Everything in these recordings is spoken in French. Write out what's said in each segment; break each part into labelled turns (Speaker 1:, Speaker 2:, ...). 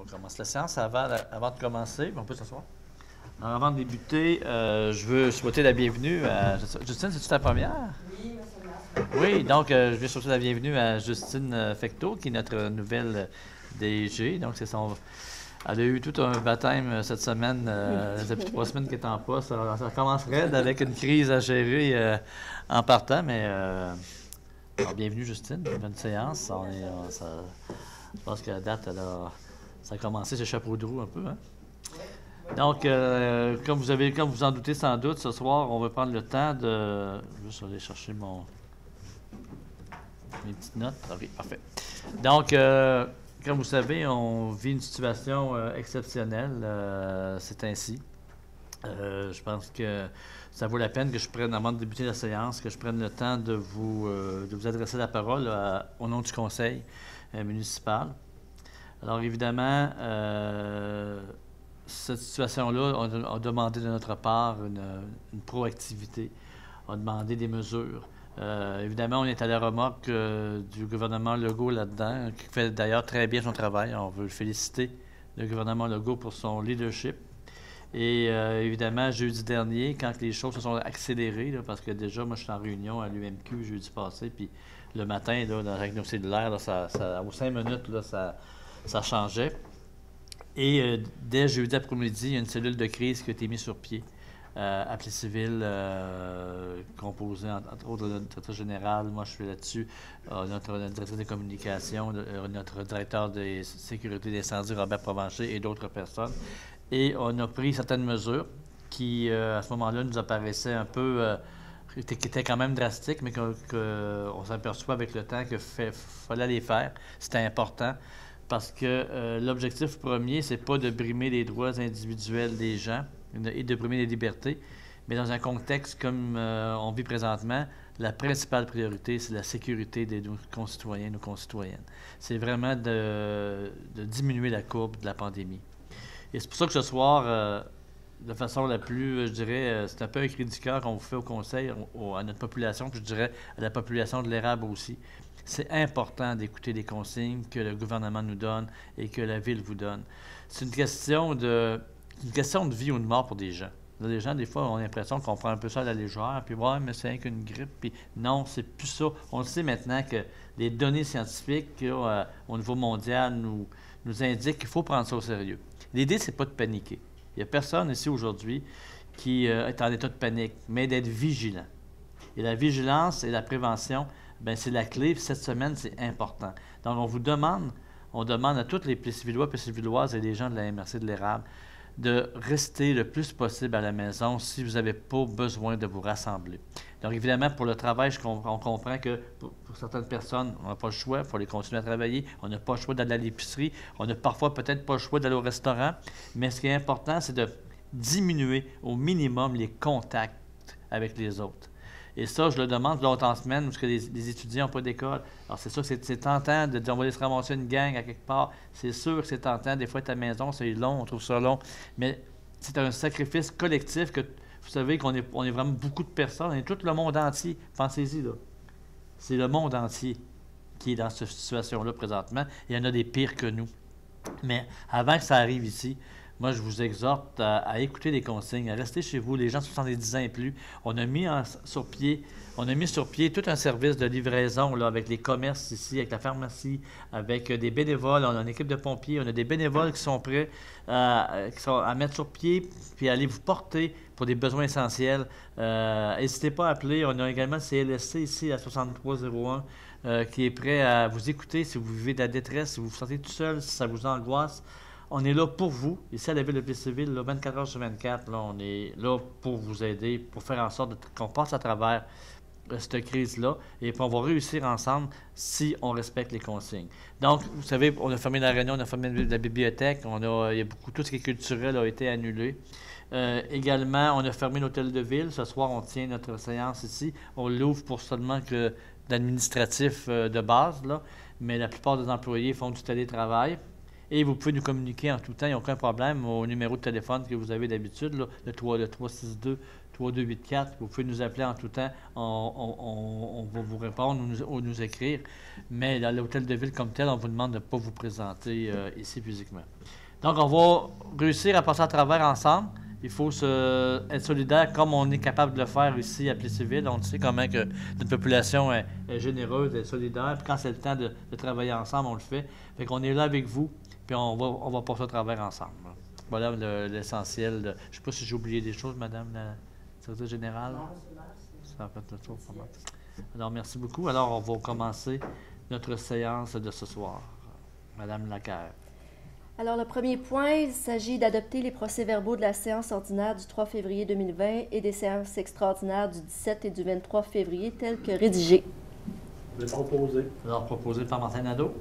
Speaker 1: On commence la séance. Avant de commencer, on peut s'asseoir. Alors, avant de débuter, je veux souhaiter la bienvenue à Justine. C'est-tu ta première?
Speaker 2: Oui, monsieur.
Speaker 1: Oui, donc je veux souhaiter la bienvenue à Justine Fecteau, qui est notre nouvelle DG. Donc, elle a eu tout un baptême cette semaine, depuis 3 semaines qu'elle est en poste. Alors, ça commence raide avec une crise à gérer en partant, mais alors, bienvenue Justine, bonne séance. Je pense qu'à la date, ça a commencé ce chapeau de roue un peu, hein? Donc, comme vous en doutez sans doute, ce soir, on va prendre le temps de... Juste aller chercher mes petites notes. OK, parfait. Donc, comme vous savez, on vit une situation exceptionnelle. C'est ainsi. Je pense que ça vaut la peine que je prenne, avant de débuter la séance, que je prenne le temps de vous adresser la parole au nom du conseil municipal. Alors, évidemment, cette situation-là a demandé de notre part une proactivité, a demandé des mesures. Évidemment, on est à la remorque du gouvernement Legault là-dedans, qui fait d'ailleurs très bien son travail. On veut féliciter le gouvernement Legault pour son leadership. Et évidemment, jeudi dernier, quand les choses se sont accélérées, là, parce que déjà, moi, je suis en réunion à l'UMQ jeudi passé, puis le matin, là, avec nos cellulaires, là, aux 5 minutes, là, ça changeait. Et dès jeudi après-midi, il y a une cellule de crise qui a été mise sur pied à Plessisville, composée entre autres de notre directeur général, moi je suis là-dessus, notre directeur des communications, notre directeur de sécurité d'incendie, Robert Provencher, et d'autres personnes. Et on a pris certaines mesures qui, à ce moment-là, nous apparaissaient un peu... qui étaient quand même drastiques, mais qu'on s'aperçoit avec le temps qu'il fallait les faire. C'était important. Parce que l'objectif premier, c'est pas de brimer les droits individuels des gens et de brimer les libertés, mais dans un contexte comme on vit présentement, la principale priorité, c'est la sécurité de nos concitoyens, nos concitoyennes. C'est vraiment de diminuer la courbe de la pandémie. Et c'est pour ça que ce soir, de façon la plus, je dirais, c'est un peu un cri du cœur qu'on vous fait au conseil, à notre population, puis je dirais à la population de l'érable aussi. C'est important d'écouter les consignes que le gouvernement nous donne et que la ville vous donne. C'est une question de vie ou de mort pour des gens. Là, les gens, des fois, ont l'impression qu'on prend un peu ça à la légère, puis ouais, mais c'est rien qu'une grippe. Puis non, c'est plus ça. On le sait maintenant que les données scientifiques au niveau mondial nous indiquent qu'il faut prendre ça au sérieux. L'idée, c'est pas de paniquer. Il n'y a personne ici aujourd'hui qui est en état de panique, mais d'être vigilant. Et la vigilance et la prévention, bien, c'est la clé. Cette semaine, c'est important. Donc, on demande à tous les Plessisvillois, Plessisvilloises et les gens de la MRC de l'Érable de rester le plus possible à la maison si vous n'avez pas besoin de vous rassembler. Donc, évidemment, pour le travail, on comprend que pour certaines personnes, on n'a pas le choix, il faut les continuer à travailler, on n'a pas le choix d'aller à l'épicerie, on n'a parfois peut-être pas le choix d'aller au restaurant, mais ce qui est important, c'est de diminuer au minimum les contacts avec les autres. Et ça, je le demande longtemps en semaine, parce que les étudiants n'ont pas d'école. Alors, c'est sûr que c'est tentant de dire on va aller se ramasser une gang à quelque part. C'est sûr que c'est tentant. Des fois, à ta maison, c'est long, on trouve ça long. Mais c'est un sacrifice collectif que, vous savez qu'on est vraiment beaucoup de personnes. On est tout le monde entier. Pensez-y, là. C'est le monde entier qui est dans cette situation-là présentement. Il y en a des pires que nous. Mais avant que ça arrive ici, moi, je vous exhorte à écouter les consignes, à rester chez vous, les gens de 70 ans et plus. On a mis sur pied tout un service de livraison là, avec les commerces ici, avec la pharmacie, avec des bénévoles. On a une équipe de pompiers, on a des bénévoles qui sont prêts à mettre sur pied puis à aller vous porter pour des besoins essentiels. N'hésitez pas à appeler. On a également le CLSC ici à 6301 qui est prêt à vous écouter si vous vivez de la détresse, si vous vous sentez tout seul, si ça vous angoisse. On est là pour vous. Ici, à la ville de Plessisville, 24 heures sur 24, là, on est là pour vous aider, pour faire en sorte qu'on passe à travers cette crise-là et puis on va réussir ensemble si on respecte les consignes. Donc, vous savez, on a fermé la réunion, on a fermé la bibliothèque, il y a tout ce qui est culturel a été annulé. Également, on a fermé l'hôtel de ville. Ce soir, on tient notre séance ici. On l'ouvre pour seulement que d'administratif de base, là, mais la plupart des employés font du télétravail. Et vous pouvez nous communiquer en tout temps, il n'y a aucun problème, au numéro de téléphone que vous avez d'habitude, là, le 362-3284. Vous pouvez nous appeler en tout temps, on va vous répondre ou nous écrire. Mais à l'hôtel de ville comme tel, on vous demande de ne pas vous présenter ici physiquement. Donc, on va réussir à passer à travers ensemble. Il faut être solidaire comme on est capable de le faire ici à Plessisville. On sait comment que notre population est généreuse, est solidaire. Puis quand c'est le temps de travailler ensemble, on le fait. Fait qu'on est là avec vous, puis on va passer à travers ensemble. Voilà l'essentiel. Je ne sais pas si j'ai oublié des choses, Madame la secrétaire générale. Non, ça a fait le tour pour moi. Alors, merci beaucoup. Alors, on va commencer notre séance de ce soir. Madame Lacaire.
Speaker 2: Alors, le premier point, il s'agit d'adopter les procès-verbaux de la séance ordinaire du 3 février 2020 et des séances extraordinaires du 17 et du 23 février tels que rédigés.
Speaker 3: Le proposer.
Speaker 1: Alors, proposé par Martin Nadeau,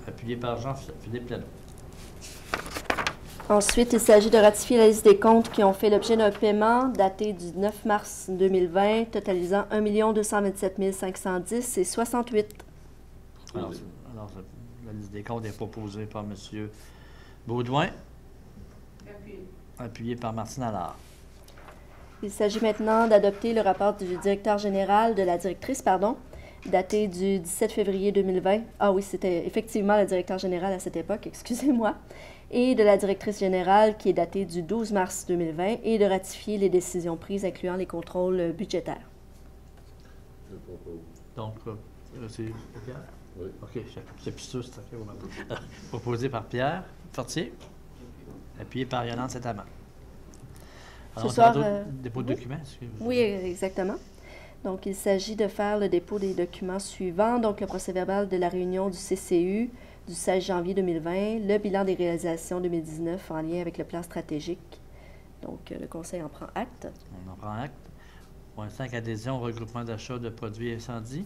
Speaker 1: appuyé par Jean-Philippe Lano.
Speaker 2: Ensuite, il s'agit de ratifier la liste des comptes qui ont fait l'objet d'un paiement daté du 9 mars 2020, totalisant 1 227 510 et 68.
Speaker 1: Alors, la liste des comptes est proposée par M. Baudouin, appuyé par Martine Allard.
Speaker 2: Il s'agit maintenant d'adopter le rapport du directeur général, de la directrice, pardon, daté du 17 février 2020. Ah oui, c'était effectivement le directeur général à cette époque, excusez-moi. Et de la directrice générale qui est datée du 12 mars 2020 et de ratifier les décisions prises incluant les contrôles budgétaires.
Speaker 3: Je propose.
Speaker 1: Donc, c'est Pierre?
Speaker 3: Oui.
Speaker 1: OK, c'est plus sûr, c'est OK. Proposé par Pierre Fortier, appuyé par Yolande Saint-Amand. Alors,
Speaker 2: Ce soir,
Speaker 1: dépôt de documents?
Speaker 2: Oui, exactement. Donc, il s'agit de faire le dépôt des documents suivants. Donc, le procès-verbal de la réunion du CCU du 16 janvier 2020, le bilan des réalisations 2019 en lien avec le plan stratégique. Donc, le Conseil en prend acte.
Speaker 1: On en prend acte. Point 5, adhésion au regroupement d'achat de produits incendies.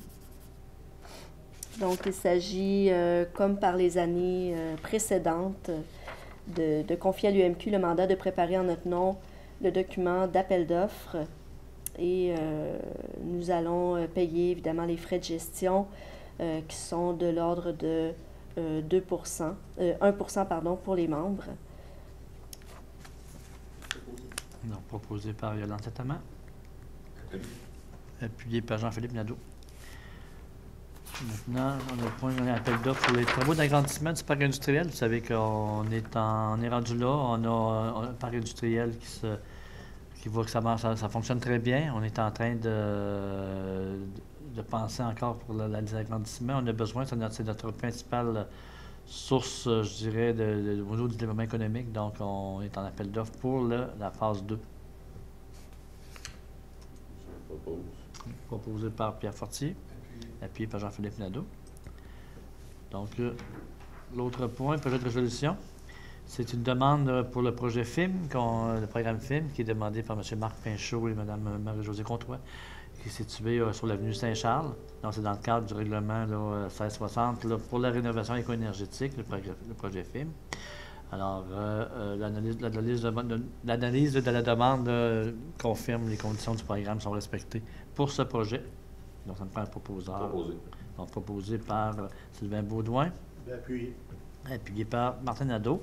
Speaker 2: Donc, il s'agit, comme par les années précédentes, de confier à l'UMQ le mandat de préparer en notre nom le document d'appel d'offres. Et nous allons payer évidemment les frais de gestion qui sont de l'ordre de 1% pardon, pour les membres.
Speaker 1: Donc, proposé par Yolande Saint-Amand, appuyé par Jean-Philippe Nadeau. Maintenant, on a le point d'appel d'offres pour les travaux d'agrandissement du parc industriel. Vous savez qu'on est rendu là. On a un parc industriel qui voit que ça fonctionne très bien. On est en train de penser encore pour l'agrandissement. On a besoin, c'est notre principale source, je dirais, au niveau du développement économique. Donc, on est en appel d'offres pour la phase 2.
Speaker 3: Je propose.
Speaker 1: Proposé par Pierre Fortier, appuyé par Jean-Philippe Nadeau. Donc, l'autre point, projet de résolution, c'est une demande pour le projet FIM, le programme FIM, qui est demandé par M. Marc Pinchot et Mme Marie-Josée Comtois, qui est situé sur l'avenue Saint-Charles. Donc, c'est dans le cadre du règlement 1660 pour la rénovation éco-énergétique, le projet FIM. Alors, l'analyse de la demande confirme les conditions du programme sont respectées pour ce projet. Donc, ça me prend un proposeur.
Speaker 3: Proposé.
Speaker 1: Donc, proposé par Sylvain Baudouin.
Speaker 3: Appuyé.
Speaker 1: Appuyé par Martin Nadeau.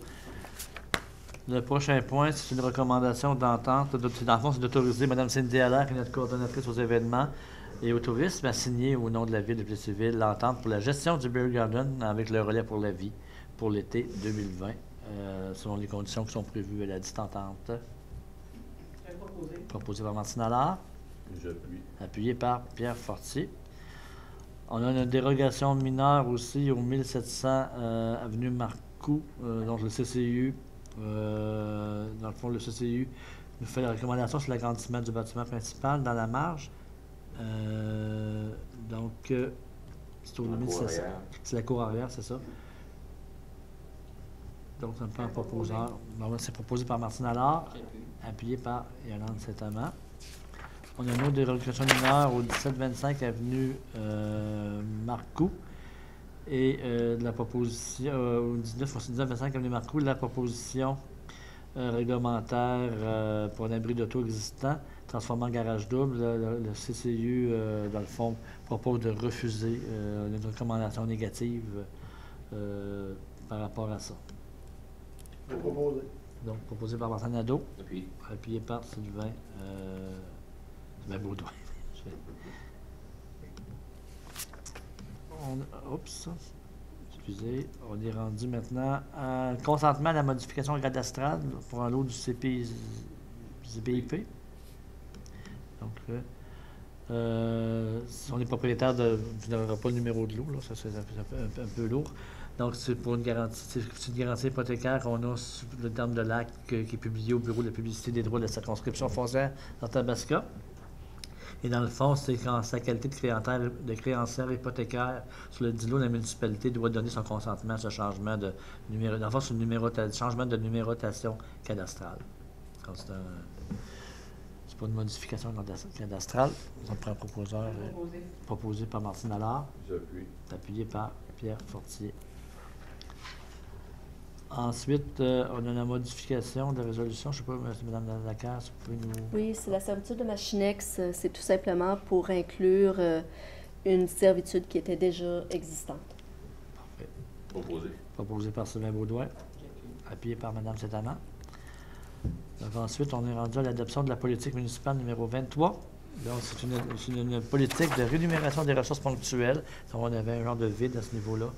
Speaker 1: Le prochain point, c'est une recommandation d'entente. Dans le fond, c'est d'autoriser Mme Cindy Allaire, qui est notre coordonnatrice aux événements et au tourisme, à signer au nom de la Ville de Plessisville l'entente pour la gestion du Beer Garden avec le relais pour la vie pour l'été 2020, selon les conditions qui sont prévues à la dite entente. Proposé par Martine Allard.
Speaker 3: J'appuie.
Speaker 1: Appuyé par Pierre Fortier. On a une dérogation mineure aussi au 1700 avenue Marcoux, donc le CCU. Dans le fond, le CCU nous fait la recommandation sur l'agrandissement du bâtiment principal dans la marge. Donc, c'est au 1700. C'est la cour arrière, c'est ça. Donc, ça me prend un proposeur. C'est proposé par Martine Allard, appuyé par Yolande Saint-Amand. On a une autre dérogation mineure au 1725 avenue Marcoux. Et de la proposition, au 1925 avenue Marcoux, la proposition réglementaire pour un abri d'auto existant, transformé en garage double. Le CCU, dans le fond, propose de refuser une recommandation négative par rapport à ça.
Speaker 3: Proposé.
Speaker 1: Donc, proposé par Martin Nadeau,
Speaker 3: Appuyé.
Speaker 1: appuyé par Sylvain Baudouin. Oups, excusez, on est rendu maintenant à consentement à la modification cadastrale pour un lot du CPIP. Donc, si on est propriétaire de. Vous n'aurez pas le numéro de lot, là, ça c'est un peu lourd. Donc, c'est pour une garantie, c'est une garantie hypothécaire qu'on a sur le terme de l'acte qui est publié au Bureau de la publicité des droits de la circonscription foncière d'Arthabasca. Et dans le fond, c'est qu'en sa qualité de créancière hypothécaire sur le dit lot, la municipalité doit donner son consentement à ce changement de numéro. Dans le fond, c'est un changement de numérotation cadastrale. Donc, c'est pas une modification cadastrale. On prend un proposeur proposé par Martine Allard,
Speaker 3: J'appuie.
Speaker 1: appuyé par Pierre Fortier. Ensuite, on a la modification de la résolution. Je ne sais pas, Mme Lacasse, si vous pouvez nous...
Speaker 2: Oui, c'est la servitude de Machinex. C'est tout simplement pour inclure une servitude qui était déjà existante.
Speaker 1: Parfait.
Speaker 3: Proposé.
Speaker 1: Proposé par Sylvain Baudouin, appuyé par Mme Setana. Donc ensuite, on est rendu à l'adoption de la politique municipale numéro 23. Donc, c'est une politique de rémunération des ressources ponctuelles. Donc, on avait un genre de vide à ce niveau-là.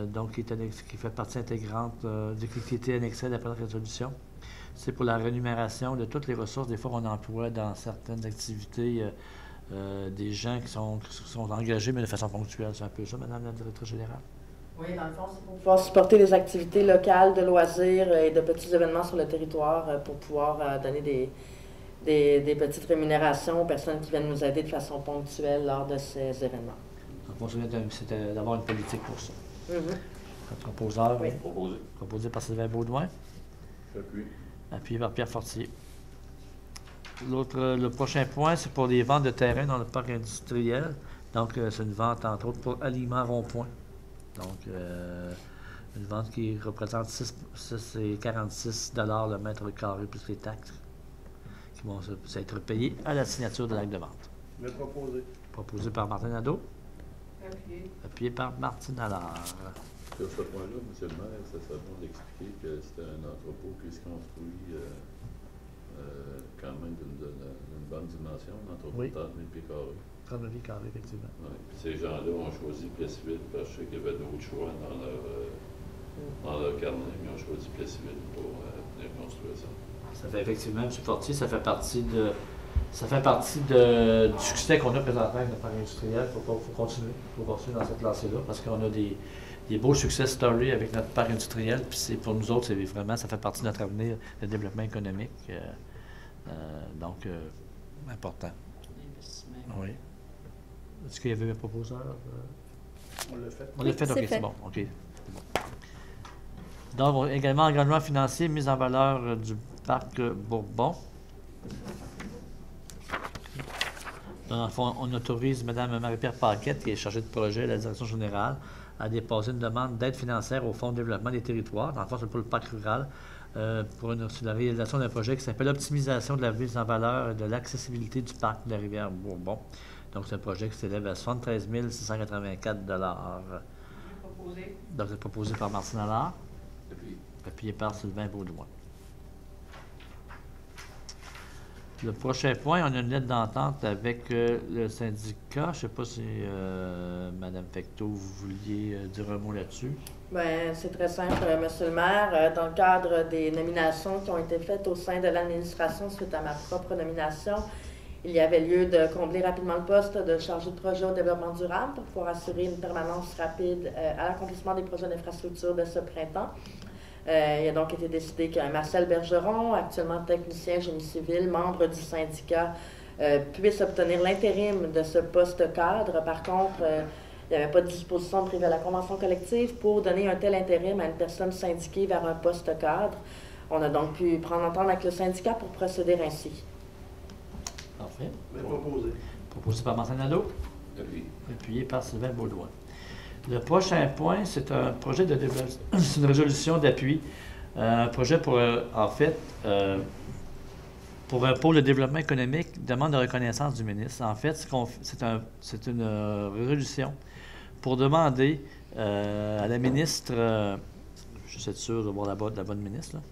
Speaker 1: Donc, qui fait partie intégrante, qui était annexée à la présente résolution. C'est pour la rémunération de toutes les ressources. Des fois, on emploie dans certaines activités des gens qui sont engagés, mais de façon ponctuelle. C'est un peu ça, Mme la directrice générale?
Speaker 4: Oui, dans le fond, c'est pour pouvoir supporter les activités locales de loisirs et de petits événements sur le territoire pour pouvoir donner des petites rémunérations aux personnes qui viennent nous aider de façon ponctuelle lors de ces événements.
Speaker 1: Donc, c'était d'avoir une politique pour ça. Notre proposeur,
Speaker 4: Oui.
Speaker 3: Proposé.
Speaker 1: proposé par Sylvain Baudouin,
Speaker 3: J'appuie.
Speaker 1: appuyé par Pierre Fortier. Le prochain point, c'est pour les ventes de terrain dans le parc industriel. Donc, c'est une vente, entre autres, pour Aliments Rond-Point. Donc, une vente qui représente 6,46 $ le mètre carré plus les taxes qui vont être payées à la signature de l'acte de vente.
Speaker 3: Le proposé.
Speaker 1: Proposé par Martin Nadeau, appuyé par Martine Allard.
Speaker 3: Sur ce point-là, M. le maire, ça serait bon d'expliquer que c'était un entrepôt qui se construit quand même d'une bonne dimension, un entrepôt
Speaker 1: Oui.
Speaker 3: de 30 000 pieds carrés.
Speaker 1: 30 000 carrés, effectivement.
Speaker 3: Ouais. Puis ces gens-là ont choisi Plessisville parce que je sais qu'il y avait d'autres choix dans leur carnet, mais ils ont choisi Plessisville pour venir construire ça.
Speaker 1: Ça fait effectivement, M. Fortier, ça fait partie du succès qu'on a présentement avec notre parc industriel. Il faut continuer dans cette lancée-là parce qu'on a des beaux success stories avec notre parc industriel. Puis pour nous autres, ça fait partie de notre avenir de développement économique. Donc, important. Oui. Est-ce qu'il y avait un proposeur?
Speaker 3: On l'a fait.
Speaker 1: On l'a fait,
Speaker 2: c'est
Speaker 1: ok,
Speaker 2: fait.
Speaker 1: c'est bon. OK. Donc, également, engagement financier, mise en valeur du parc Bourbon. Dans le fond, on autorise Mme Marie-Pierre Paquette, qui est chargée de projet à la direction générale, à déposer une demande d'aide financière au Fonds de développement des territoires. Dans le fond, c'est pour le parc rural, sur la réalisation d'un projet qui s'appelle l'optimisation de la mise en valeur et de l'accessibilité du parc de la rivière Bourbon. Donc, c'est un projet qui s'élève à 73 684 $. Donc, c'est proposé par Martine Allard, appuyé par Sylvain Baudouin. Le prochain point, on a une lettre d'entente avec le syndicat. Je ne sais pas si Mme Fecteau, vous vouliez dire un mot là-dessus.
Speaker 4: Bien, c'est très simple, Monsieur le maire. Dans le cadre des nominations qui ont été faites au sein de l'administration suite à ma propre nomination, il y avait lieu de combler rapidement le poste de chargé de projet au développement durable pour pouvoir assurer une permanence rapide à l'accomplissement des projets d'infrastructure de ce printemps. Il a donc été décidé qu'un Marcel Bergeron, actuellement technicien génie civil, membre du syndicat, puisse obtenir l'intérim de ce poste cadre. Par contre, il n'y avait pas de disposition prévue à la convention collective pour donner un tel intérim à une personne syndiquée vers un poste cadre. On a donc pu prendre entente avec le syndicat pour procéder ainsi.
Speaker 1: Parfait.
Speaker 3: Proposé.
Speaker 1: Proposé par Martin Nadeau, appuyé par Sylvain Baudouin. Le prochain point, c'est un projet de développement, c'est une résolution d'appui. Un projet pour, pour un pôle de développement économique, demande de reconnaissance du ministre. En fait, c'est une résolution pour demander à la ministre, Juste être sûr de voir la bonne ministre. Là.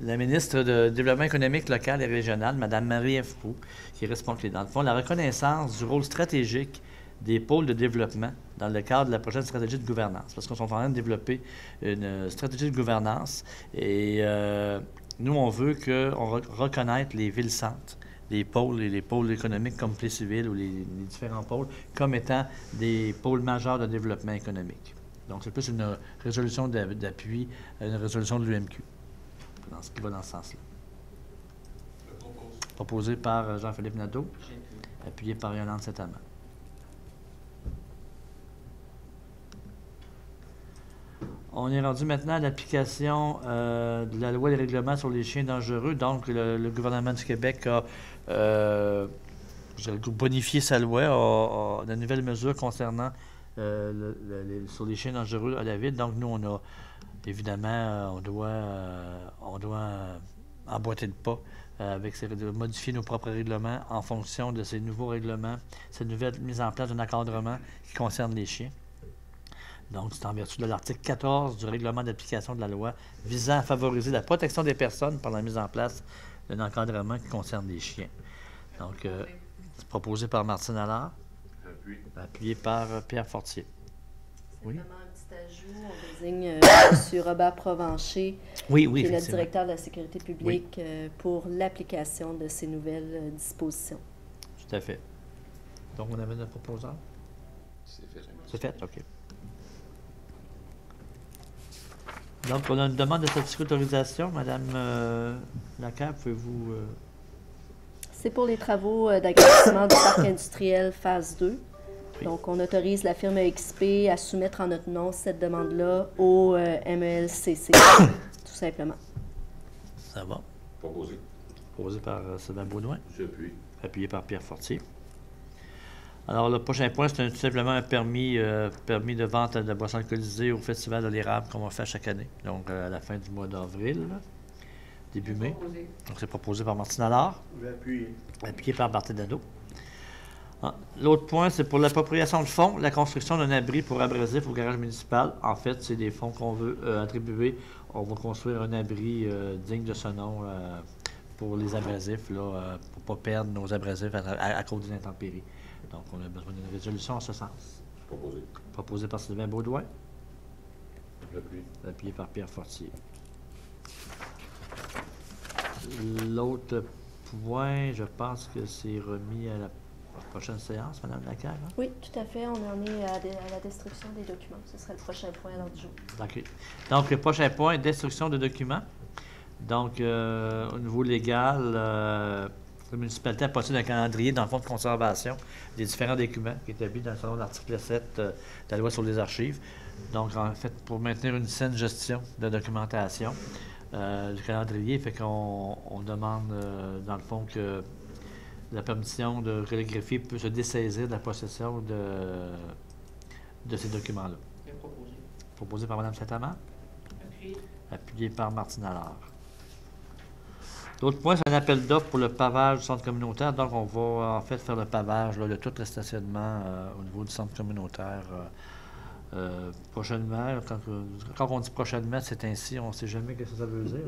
Speaker 1: La ministre de Développement économique local et régional, Mme Marie F. Proulx, qui est responsable. Dans le fond, la reconnaissance du rôle stratégique des pôles de développement dans le cadre de la prochaine stratégie de gouvernance. Parce qu'on est en train de développer une stratégie de gouvernance et nous, on veut qu'on reconnaisse les villes-centres, les pôles et les pôles économiques comme Plessisville ou les différents pôles comme étant des pôles majeurs de développement économique. Donc, c'est plus une résolution d'appui à une résolution de l'UMQ. Dans ce qui va dans ce sens-là. Proposé par Jean-Philippe Nadeau, appuyé par Yolande Saint-Amand. On est rendu maintenant à l'application de la loi et règlements sur les chiens dangereux. Donc, le gouvernement du Québec a bonifié sa loi, a de nouvelles mesures concernant sur les chiens dangereux à la ville. Donc, nous, on a évidemment, on doit emboîter le pas de modifier nos propres règlements en fonction de ces nouveaux règlements, cette nouvelle mise en place d'un encadrement qui concerne les chiens. Donc, c'est en vertu de l'article 14 du règlement d'application de la loi visant à favoriser la protection des personnes par la mise en place d'un encadrement qui concerne les chiens. Donc, c'est proposé par Martine Allard, appuyé par Pierre Fortier. Oui.
Speaker 2: Ajout, on désigne M. Robert Provencher, qui est le directeur de la sécurité publique, pour l'application de ces nouvelles dispositions.
Speaker 1: Tout à fait. Donc, on avait notre proposant? C'est fait, OK. Donc, on a une demande de certificat d'autorisation. Madame Lacaire, pouvez-vous...
Speaker 2: C'est pour les travaux d'agrandissement du parc industriel phase 2. Donc, on autorise la firme XP à soumettre en notre nom cette demande-là au MELCC, tout simplement.
Speaker 1: Ça va.
Speaker 3: Proposé.
Speaker 1: Proposé par Sylvain Baudouin.
Speaker 3: J'appuie.
Speaker 1: Appuyé par Pierre Fortier. Alors, le prochain point, c'est tout simplement un permis de vente de boissons alcoolisées au Festival de l'érable qu'on va faire chaque année. Donc, à la fin du mois d'avril, début mai. Donc, c'est proposé par Martine Allard.
Speaker 5: J'appuie.
Speaker 1: Appuyé par Martin Nadeau. L'autre point, c'est pour l'appropriation de fonds, la construction d'un abri pour abrasifs au garage municipal. En fait, c'est des fonds qu'on veut attribuer. On va construire un abri digne de ce nom pour les abrasifs, pour ne pas perdre nos abrasifs à cause des intempéries. Donc, on a besoin d'une résolution en ce sens.
Speaker 3: Proposé.
Speaker 1: Proposé par Sylvain Baudouin.
Speaker 3: J'appuie.
Speaker 1: Appuyé par Pierre Fortier. L'autre point, je pense que c'est remis à la prochaine séance, Mme Lacaire. Hein?
Speaker 2: Oui, tout à fait. On en est à la destruction des documents. Ce sera le prochain point à l'ordre du jour.
Speaker 1: OK. Donc, le prochain point, destruction de documents. Donc, au niveau légal, la municipalité a possède un calendrier dans le fonds de conservation des différents documents qui est établi dans le salon de l'article 7 de la loi sur les archives. Donc, en fait, pour maintenir une saine gestion de documentation du calendrier, fait qu'on demande, dans le fond, que la permission que le greffier peut se dessaisir de la possession de ces documents-là. Proposé par Mme Saint-Amand. Appuyé par Martine Allard. L'autre point, c'est un appel d'offres pour le pavage du centre communautaire. Donc, on va en fait faire le pavage de tout le stationnement au niveau du centre communautaire prochainement. Quand on dit prochainement, c'est ainsi, on ne sait jamais ce que ça veut dire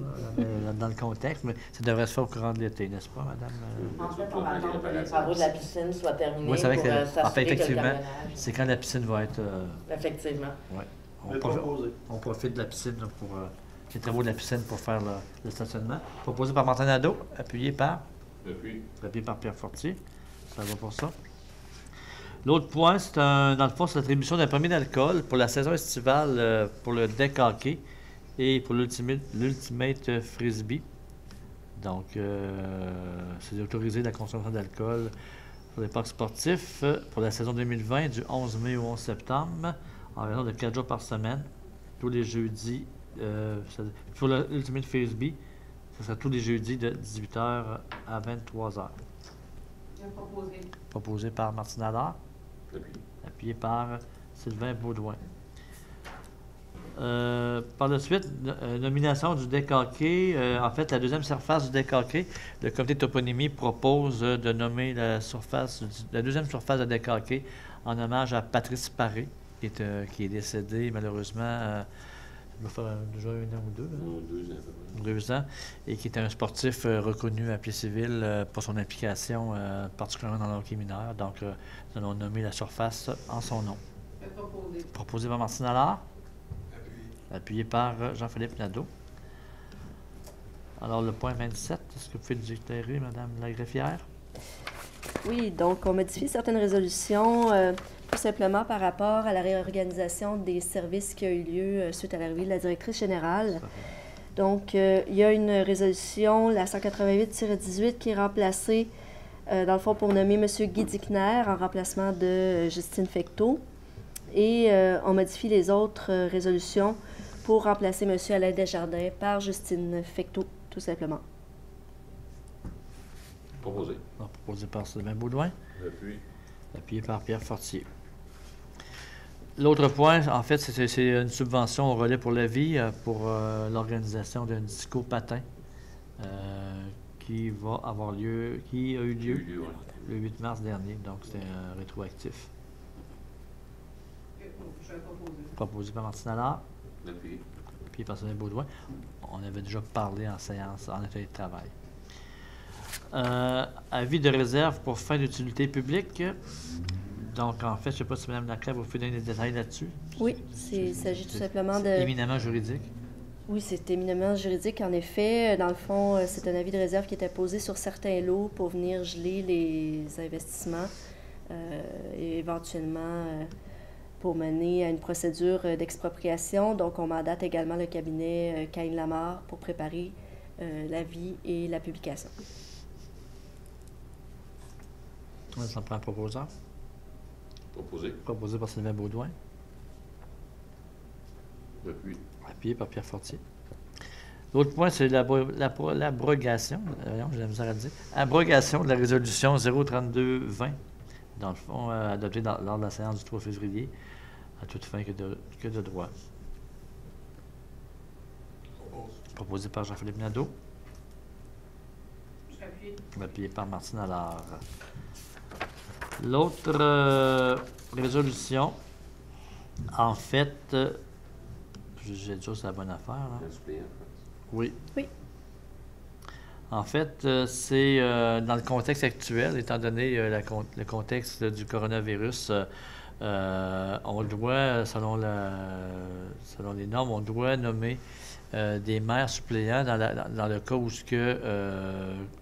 Speaker 1: dans le contexte, mais ça devrait se faire au courant de l'été, n'est-ce pas, madame?
Speaker 4: En fait, on attend que les travaux de la piscine soient terminés
Speaker 1: Oui, c'est vrai
Speaker 4: pour
Speaker 1: que,
Speaker 4: s'assurer
Speaker 1: en fait, effectivement,
Speaker 4: que le camionnage...
Speaker 1: c'est quand la piscine va être...
Speaker 4: Effectivement.
Speaker 1: Ouais. On profite de la piscine pour... les travaux de la piscine pour faire le stationnement. Proposé par Martin Nadeau, appuyé par Pierre Fortier. Ça va pour ça. L'autre point, c'est dans le fond, c'est l'attribution d'un permis d'alcool pour la saison estivale pour le deck hockey et pour l'Ultimate Frisbee. Donc, c'est autorisé la consommation d'alcool pour les parcs sportifs pour la saison 2020 du 11 mai au 11 septembre, en raison de 4 jours par semaine, tous les jeudis. Pour l'Ultimate Frisbee, ce sera tous les jeudis de 18h à 23h. Proposé par Martine Allard. Appuyé par Sylvain Baudouin. Par la suite, nomination du deck hockey. En fait, la deuxième surface du deck hockey, le comité de toponymie propose de nommer la deuxième surface de deck hockey en hommage à Patrice Paré, qui est décédé malheureusement doit faire déjà 1 an ou 2. Hein?
Speaker 3: Non, 2 ans.
Speaker 1: 2 ans, et qui est un sportif reconnu à pied civil pour son implication, particulièrement dans le hockey mineur. Donc, nous allons nommer la surface en son nom. Proposé par Martine Allard. Appuyé par Jean-Philippe Nadeau. Alors, le point 27, est-ce que vous pouvez nous éclairer, Mme la greffière?
Speaker 2: Oui, donc on modifie certaines résolutions tout simplement par rapport à la réorganisation des services qui a eu lieu suite à l'arrivée de la directrice générale. Donc, il y a une résolution, la 188-18, qui est remplacée, dans le fond, pour nommer M. Guy Dickner en remplacement de Justine Fecteau. Et on modifie les autres résolutions pour remplacer M. Alain Desjardins par Justine Fecteau, tout simplement.
Speaker 3: Proposé.
Speaker 1: Alors, proposé par Sylvain Baudouin.
Speaker 3: J'appuie.
Speaker 1: Appuyé par Pierre Fortier. L'autre point, en fait, c'est une subvention au relais pour la vie pour l'organisation d'un disco patin qui va avoir lieu, qui a eu lieu le 8 mars dernier, donc c'est rétroactif. Proposé par Martine Allard.
Speaker 3: J'appuie.
Speaker 1: Puis par Sylvain Baudouin. On avait déjà parlé en séance, en atelier de travail. Avis de réserve pour fin d'utilité publique. Donc, en fait, je ne sais pas si Mme Laclève vous fait donner des détails là-dessus.
Speaker 2: Oui, il s'agit tout simplement de...
Speaker 1: Éminemment juridique.
Speaker 2: Oui, c'est éminemment juridique. En effet, dans le fond, c'est un avis de réserve qui était posé sur certains lots pour venir geler les investissements et éventuellement pour mener à une procédure d'expropriation. Donc, on mandate également le cabinet Cain Lamar pour préparer l'avis et la publication.
Speaker 1: On s'en prend un proposeur.
Speaker 3: Proposé.
Speaker 1: Proposé par Sylvain Baudouin.
Speaker 3: J'appuie.
Speaker 1: Appuyé par Pierre Fortier. L'autre point, c'est l'abrogation, j'ai la misère à le dire, abrogation de la résolution 032-20, dans le fond, adoptée lors de la séance du 3 février, à toute fin que de droit. Proposé par Jean-Philippe Nadeau. Appuyé par Martine Allard. L'autre résolution, en fait, j'ai dit que c'est la bonne affaire. Là. Oui.
Speaker 2: Oui.
Speaker 1: En fait, c'est dans le contexte actuel, étant donné le contexte du coronavirus, on doit, selon les normes, on doit nommer des maires suppléants dans le cas où je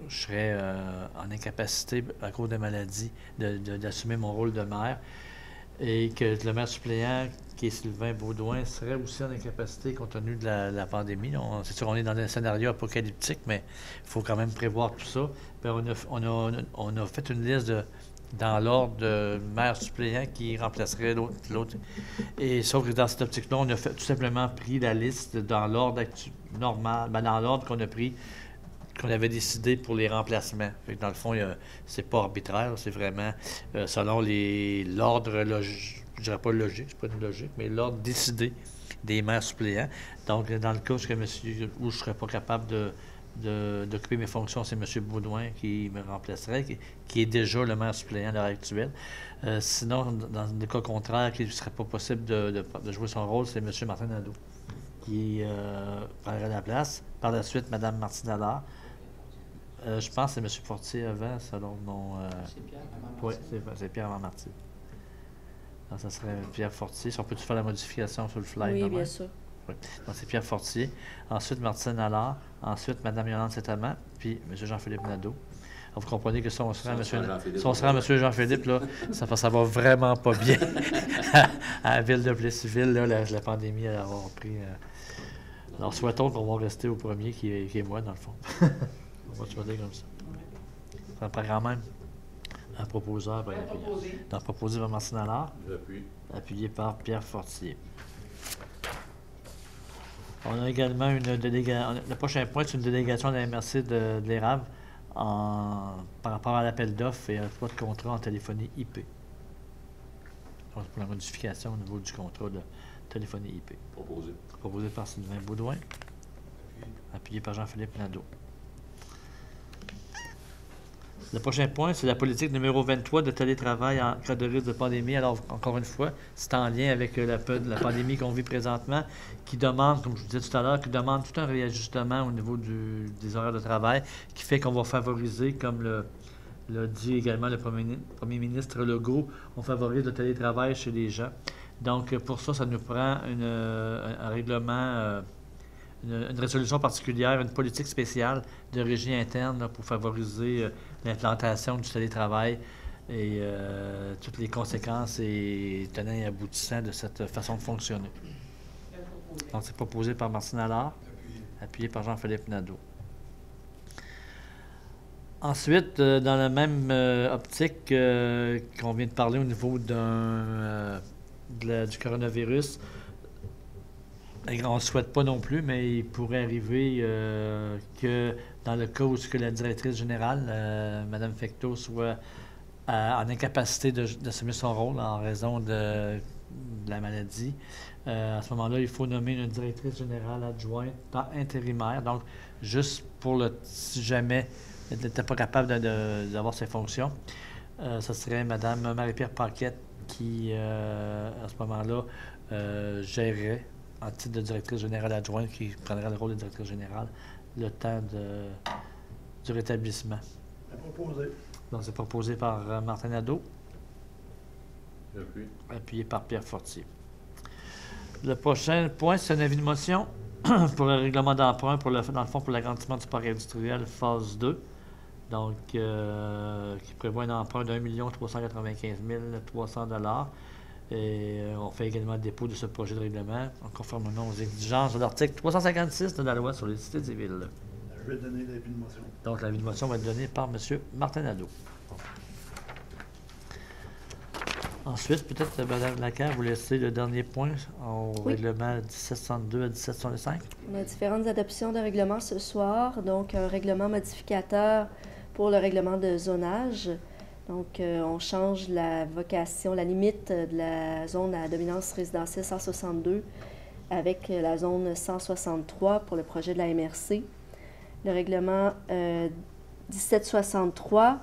Speaker 1: serais en incapacité à cause de maladie d'assumer mon rôle de maire et que le maire suppléant, qui est Sylvain Baudouin, serait aussi en incapacité compte tenu de la pandémie. C'est sûr, on est dans un scénario apocalyptique, mais il faut quand même prévoir tout ça. Puis on a fait une liste dans l'ordre de maire suppléant qui remplacerait l'autre. Et sauf que dans cette optique-là, on a tout simplement pris la liste dans l'ordre normal, dans l'ordre qu'on avait décidé pour les remplacements. Fait que dans le fond, c'est pas arbitraire, c'est vraiment selon l'ordre logique, je dirais pas logique, c'est pas une logique, mais l'ordre décidé des maires suppléants. Donc, dans le cas où je ne serais pas capable d'occuper mes fonctions, c'est M. Baudouin qui me remplacerait, qui est déjà le maire suppléant à l'heure actuelle. Sinon, dans le cas contraire, qu'il ne serait pas possible de jouer son rôle, c'est M. Martin Nadeau qui prendrait la place. Par la suite, Mme Martine Allard. Je pense que c'est M. Fortier avant, selon mon...
Speaker 5: C'est Pierre avant Martin.
Speaker 1: Oui, c'est Pierre avant Martin. Donc, ça serait Pierre Fortier. Si on peut-tu faire la modification sur le fly?
Speaker 2: Oui,
Speaker 1: demain?
Speaker 2: bien sûr.
Speaker 1: Oui. Donc, c'est Pierre Fortier. Ensuite, Martine Allard. Ensuite, Mme Yolande Saint-Amand. Puis M. Jean-Philippe Nadeau. Alors, vous comprenez que si on serait à M. Jean-Philippe, là, ça va vraiment pas bien. À la ville de Plessisville, là, la pandémie elle va avoir pris... Alors, souhaitons qu'on va rester au premier, qui est moi, dans le fond. On va souhaiter comme ça. Ça prend quand même un proposeur. Donc, proposé par Martine Allard.
Speaker 3: J'appuie.
Speaker 1: Appuyé par Pierre Fortier. On a également une délégation. Le prochain point, c'est une délégation de la MRC de l'Érable par rapport à l'appel d'offres et à droit de contrat en téléphonie IP. Donc, pour la modification au niveau du contrat de téléphonie IP.
Speaker 3: Proposé.
Speaker 1: Proposé par Sylvain Baudouin. Appuyé par Jean-Philippe Nadeau. Le prochain point, c'est la politique numéro 23 de télétravail en cas de risque de pandémie. Alors, encore une fois, c'est en lien avec la pandémie qu'on vit présentement, qui demande, comme je vous disais tout à l'heure, qui demande tout un réajustement au niveau des horaires de travail, qui fait qu'on va favoriser, comme l'a dit également le premier ministre Legault, on favorise le télétravail chez les gens. Donc, pour ça, ça nous prend un règlement, une résolution particulière, une politique spéciale de régie interne là, pour favoriser l'implantation du télétravail et toutes les conséquences et tenants et aboutissants de cette façon de fonctionner. Donc, c'est proposé par Martine Allard, appuyé par Jean-Philippe Nadeau. Ensuite, dans la même optique qu'on vient de parler au niveau du coronavirus, on ne le souhaite pas non plus, mais il pourrait arriver que dans le cas où la directrice générale, Mme Fecteau, soit en incapacité d'assumer son rôle en raison de la maladie, à ce moment-là, il faut nommer une directrice générale adjointe intérimaire. Donc, juste pour si jamais elle n'était pas capable d'avoir ses fonctions, ce serait Mme Marie-Pierre Paquette qui, à ce moment-là, gérerait en titre de directrice générale adjointe, qui prendrait le rôle de directrice générale le temps du rétablissement. Donc, c'est proposé par Martin Nadeau. Appuyé par Pierre Fortier. Le prochain point, c'est un avis de motion pour le règlement d'emprunt, dans le fond, pour l'agrandissement du parc industriel phase 2. Donc, qui prévoit un emprunt de 1 395 300 $. Et on fait également le dépôt de ce projet de règlement en conformément aux exigences de l'article 356 de la loi sur les cités civiles.
Speaker 5: Je vais donner l'avis de motion.
Speaker 1: Donc, l'avis de motion va être donné par M. Martin Nadeau. Ensuite, peut-être, Mme Lacan, vous laissez le dernier point au règlement 1762 à 1765.
Speaker 2: On a différentes adoptions de règlements ce soir. Donc, un règlement modificateur pour le règlement de zonage. Donc, on change la vocation, la limite de la zone à dominance résidentielle 162 avec la zone 163 pour le projet de la MRC. Le règlement 1763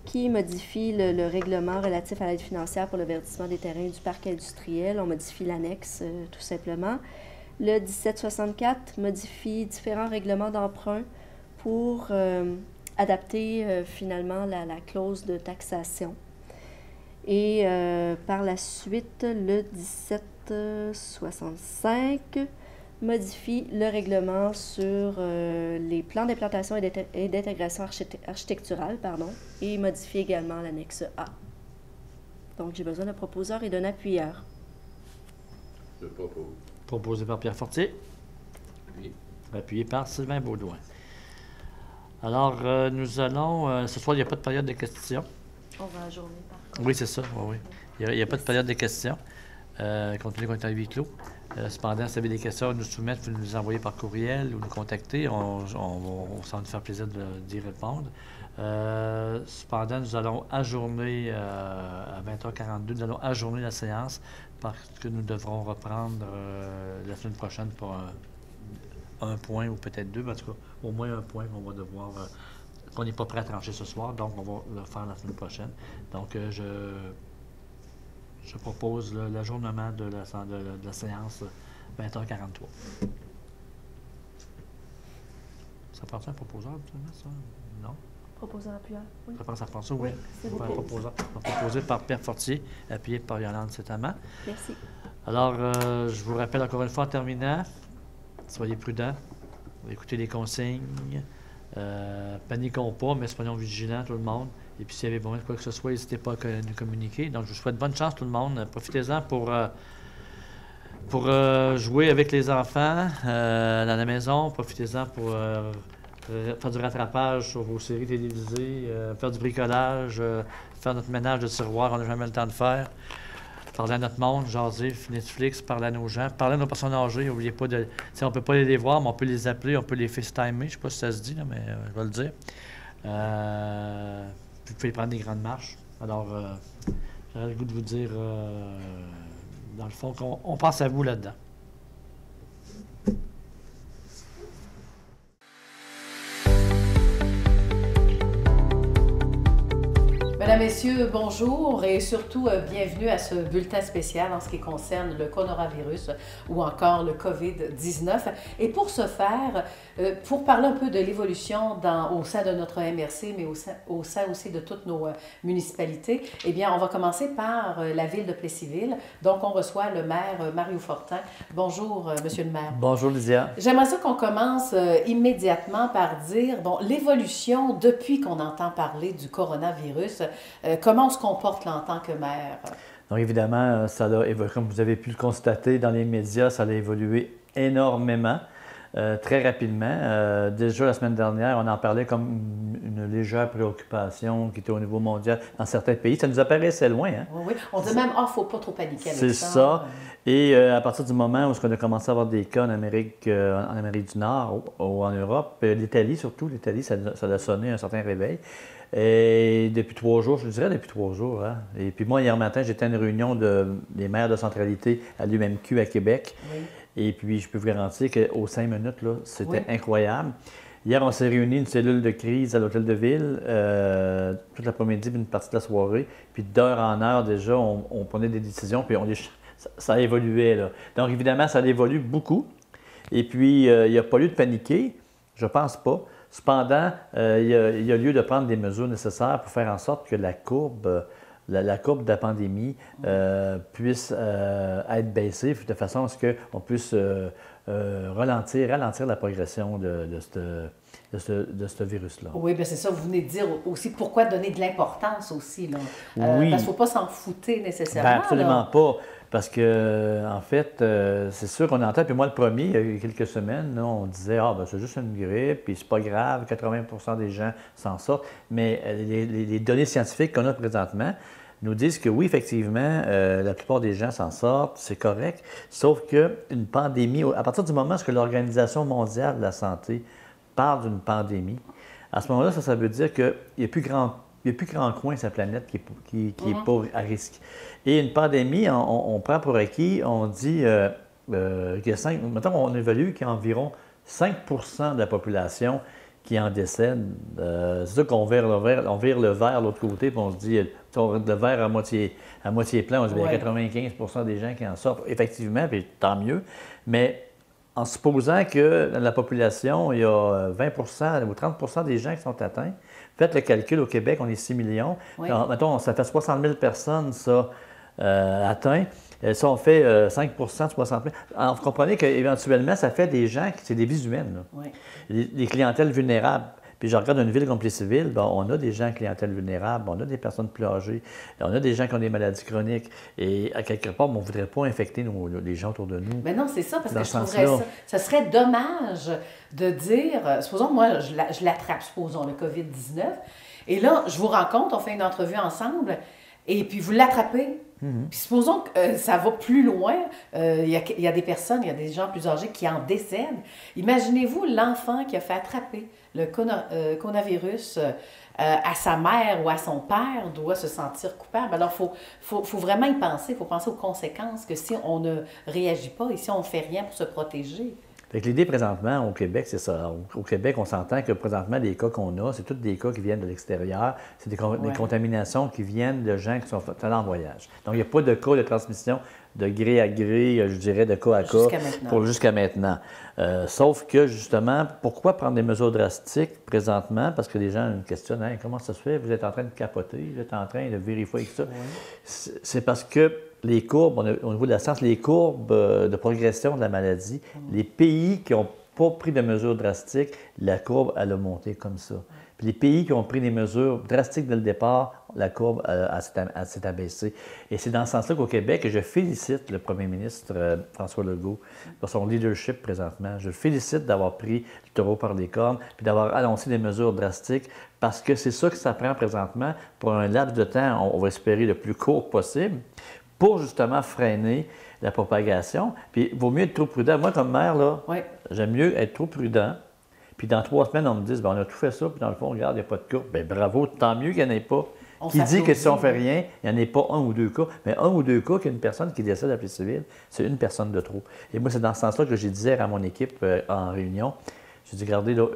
Speaker 2: qui modifie le règlement relatif à l'aide financière pour le verdissement des terrains du parc industriel. On modifie l'annexe, tout simplement. Le 1764 modifie différents règlements d'emprunt pour adapter finalement la clause de taxation. Et par la suite, le 1765 modifie le règlement sur les plans d'implantation et d'intégration architecturale, et modifie également l'annexe A. Donc, j'ai besoin d'un proposeur et d'un appuyeur.
Speaker 3: Je propose.
Speaker 1: Proposé par Pierre Fortier.
Speaker 3: Oui.
Speaker 1: Appuyé par Sylvain Baudouin. Alors, nous allons... ce soir, il n'y a pas de période de questions.
Speaker 2: On va ajourner par contre.
Speaker 1: Oui, c'est ça. Oui. Il n'y a pas de période de questions, compte tenu qu'on est à huis clos. Cependant, si vous avez des questions à nous soumettre, vous nous les envoyez par courriel ou nous contacter. On s'en faire plaisir d'y répondre. Cependant, nous allons ajourner à 20h42, nous allons ajourner la séance parce que nous devrons reprendre la semaine prochaine pour un point ou peut-être deux, mais en tout cas, au moins un point qu'on va devoir... qu'on n'est pas prêt à trancher ce soir, donc on va le faire la semaine prochaine. Donc, je propose l'ajournement de la séance 20h43. Ça prend-tu un proposeur, absolument, ça? Non?
Speaker 2: Proposeur appuyeur, oui.
Speaker 1: Ça prend ça, oui.
Speaker 2: C'est
Speaker 1: Un
Speaker 2: beaucoup.
Speaker 1: proposeur. Proposé par Pierre Fortier, appuyé par Yolande Sétama.
Speaker 2: Merci.
Speaker 1: Alors, je vous rappelle encore une fois en terminant, soyez prudents, écoutez les consignes, paniquons pas, mais soyons vigilants, tout le monde. Et puis, s'il y avait besoin de quoi que ce soit, n'hésitez pas à nous communiquer. Donc, je vous souhaite bonne chance, tout le monde. Profitez-en pour jouer avec les enfants dans la maison. Profitez-en pour faire du rattrapage sur vos séries télévisées, faire du bricolage, faire notre ménage de tiroir, on n'a jamais le temps de faire. Parler à notre monde, jaser, Netflix, parler à nos gens, parler à nos personnes âgées. N'oubliez pas de... On ne peut pas les voir, mais on peut les appeler, on peut les FaceTimer. Je ne sais pas si ça se dit, là, mais je vais le dire. Vous pouvez prendre des grandes marches. Alors, j'aurais le goût de vous dire, dans le fond, qu'on pense à vous là-dedans.
Speaker 6: Mesdames, Messieurs, bonjour et surtout bienvenue à ce bulletin spécial en ce qui concerne le coronavirus ou encore le COVID-19. Et pour ce faire, pour parler un peu de l'évolution au sein de notre MRC, mais au sein aussi de toutes nos municipalités, eh bien, on va commencer par la ville de Plessisville. Donc, on reçoit le maire Mario Fortin. Bonjour, Monsieur le maire.
Speaker 1: Bonjour, Lydia.
Speaker 6: J'aimerais ça qu'on commence immédiatement par dire, bon, l'évolution depuis qu'on entend parler du coronavirus, comment on se comporte là, en tant que maire?
Speaker 1: Donc, évidemment, comme vous avez pu le constater dans les médias, ça a évolué énormément, très rapidement. Déjà, la semaine dernière, on en parlait comme une légère préoccupation qui était au niveau mondial dans certains pays. Ça nous apparaissait loin. Hein?
Speaker 6: Oui, oui. On dit même, il ne faut pas trop paniquer avec ça.
Speaker 1: C'est ça. Et à partir du moment où on a commencé à avoir des cas en Amérique du Nord ou en Europe, l'Italie surtout, ça a sonné un certain réveil. Et depuis 3 jours, je dirais depuis 3 jours. Hein? Et puis moi, hier matin, j'étais à une réunion des maires de centralité à l'UMQ à Québec. Oui. Et puis, je peux vous garantir qu'aux 5 minutes, là, c'était incroyable. Hier, on s'est réunis une cellule de crise à l'hôtel de ville, toute l'après-midi, puis une partie de la soirée. Puis d'heure en heure, déjà, on prenait des décisions, puis ça évoluait. Là. Donc, évidemment, ça évolue beaucoup. Et puis, il n'y a pas lieu de paniquer, je pense pas. Cependant, il y a lieu de prendre des mesures nécessaires pour faire en sorte que la courbe de la pandémie puisse être baissée de façon à ce qu'on puisse ralentir la progression de ce virus-là.
Speaker 6: Oui, bien c'est ça, vous venez de dire aussi pourquoi donner de l'importance aussi. Là.
Speaker 1: Oui.
Speaker 6: Parce qu'il ne faut pas s'en fouter nécessairement.
Speaker 1: Bien, absolument pas. Parce que, en fait, c'est sûr qu'on entend, puis moi le premier, il y a quelques semaines, là, on disait « Ah, ben c'est juste une grippe, puis c'est pas grave, 80% des gens s'en sortent. » Mais les données scientifiques qu'on a présentement nous disent que oui, effectivement, la plupart des gens s'en sortent, c'est correct, sauf qu'une pandémie, à partir du moment où l'Organisation mondiale de la santé parle d'une pandémie, à ce moment-là, ça veut dire qu'il n'y a plus grand coin sur la planète qui est pas à risque. Et une pandémie, on prend pour acquis, on dit mettons, on évalue qu'il y a environ 5 de la population qui en décède. C'est ça qu'on vire le verre de l'autre côté, puis on se dit, le verre à moitié plein, on se dit, il y a 95 des gens qui en sortent. Effectivement, puis tant mieux. Mais en supposant que dans la population, il y a 20 ou 30 des gens qui sont atteints, faites le calcul, au Québec, on est 6 millions. Oui. Alors, mettons, ça fait 60 000 personnes, ça, atteints. Ça, on fait 5 de 60 000. Alors, vous comprenez qu'éventuellement, ça fait des gens, c'est des vies humaines. Là. Oui. Les clientèles vulnérables. Puis je regarde une ville comme Plessisville, ben, on a des gens clientèle vulnérable, on a des personnes plus âgées, on a des gens qui ont des maladies chroniques. Et à quelque part, on ne voudrait pas infecter les gens autour de nous.
Speaker 6: Mais non, c'est ça, parce que je trouverais ça serait dommage de dire, supposons que moi, je l'attrape, supposons, le COVID-19, et là, je vous rencontre, on fait une entrevue ensemble, et puis vous l'attrapez. Puis supposons que ça va plus loin, il y a des personnes, il y a des gens plus âgés qui en décèdent. Imaginez-vous l'enfant qui a fait attraper le coronavirus à sa mère ou à son père doit se sentir coupable. Alors, faut vraiment y penser. Il faut penser aux conséquences que si on ne réagit pas et si on ne fait rien pour se protéger.
Speaker 1: L'idée présentement au Québec, c'est ça. Au Québec, on s'entend que présentement, les cas qu'on a, c'est tous des cas qui viennent de l'extérieur. C'est des contaminations qui viennent de gens qui sont allés en voyage. Donc, il n'y a pas de cas de transmission de gré à gré, je dirais, de cas à cas jusqu'à maintenant. Sauf que, justement, pourquoi prendre des mesures drastiques présentement? Parce que les gens me questionnent, hey, comment ça se fait? Vous êtes en train de capoter, vous êtes en train de vérifier avec ça. Oui. C'est parce que les courbes, au niveau de la science, les courbes de progression de la maladie, les pays qui n'ont pas pris de mesures drastiques, la courbe, elle a monté comme ça. Puis les pays qui ont pris des mesures drastiques dès le départ, la courbe s'est abaissée. Et c'est dans ce sens-là qu'au Québec, je félicite le premier ministre François Legault pour son leadership présentement. Je le félicite d'avoir pris le taureau par les cornes puis d'avoir annoncé des mesures drastiques parce que c'est ça que ça prend présentement pour un laps de temps, on va espérer le plus court possible, pour justement freiner la propagation. Puis il vaut mieux être trop prudent. Moi, comme maire, là, j'aime mieux être trop prudent. Puis dans 3 semaines, on me dit, ben, on a tout fait ça, puis dans le fond, regarde, il n'y a pas de cas. Bien, bravo, tant mieux qu'il n'y en ait pas. Qui dit que si on ne fait rien, il n'y en ait pas 1 ou 2 cas. Mais 1 ou 2 cas qu'une personne qui décède à Plessisville, c'est une personne de trop. Et moi, c'est dans ce sens-là que j'ai dit à mon équipe en réunion, J'ai dit, regardez, là,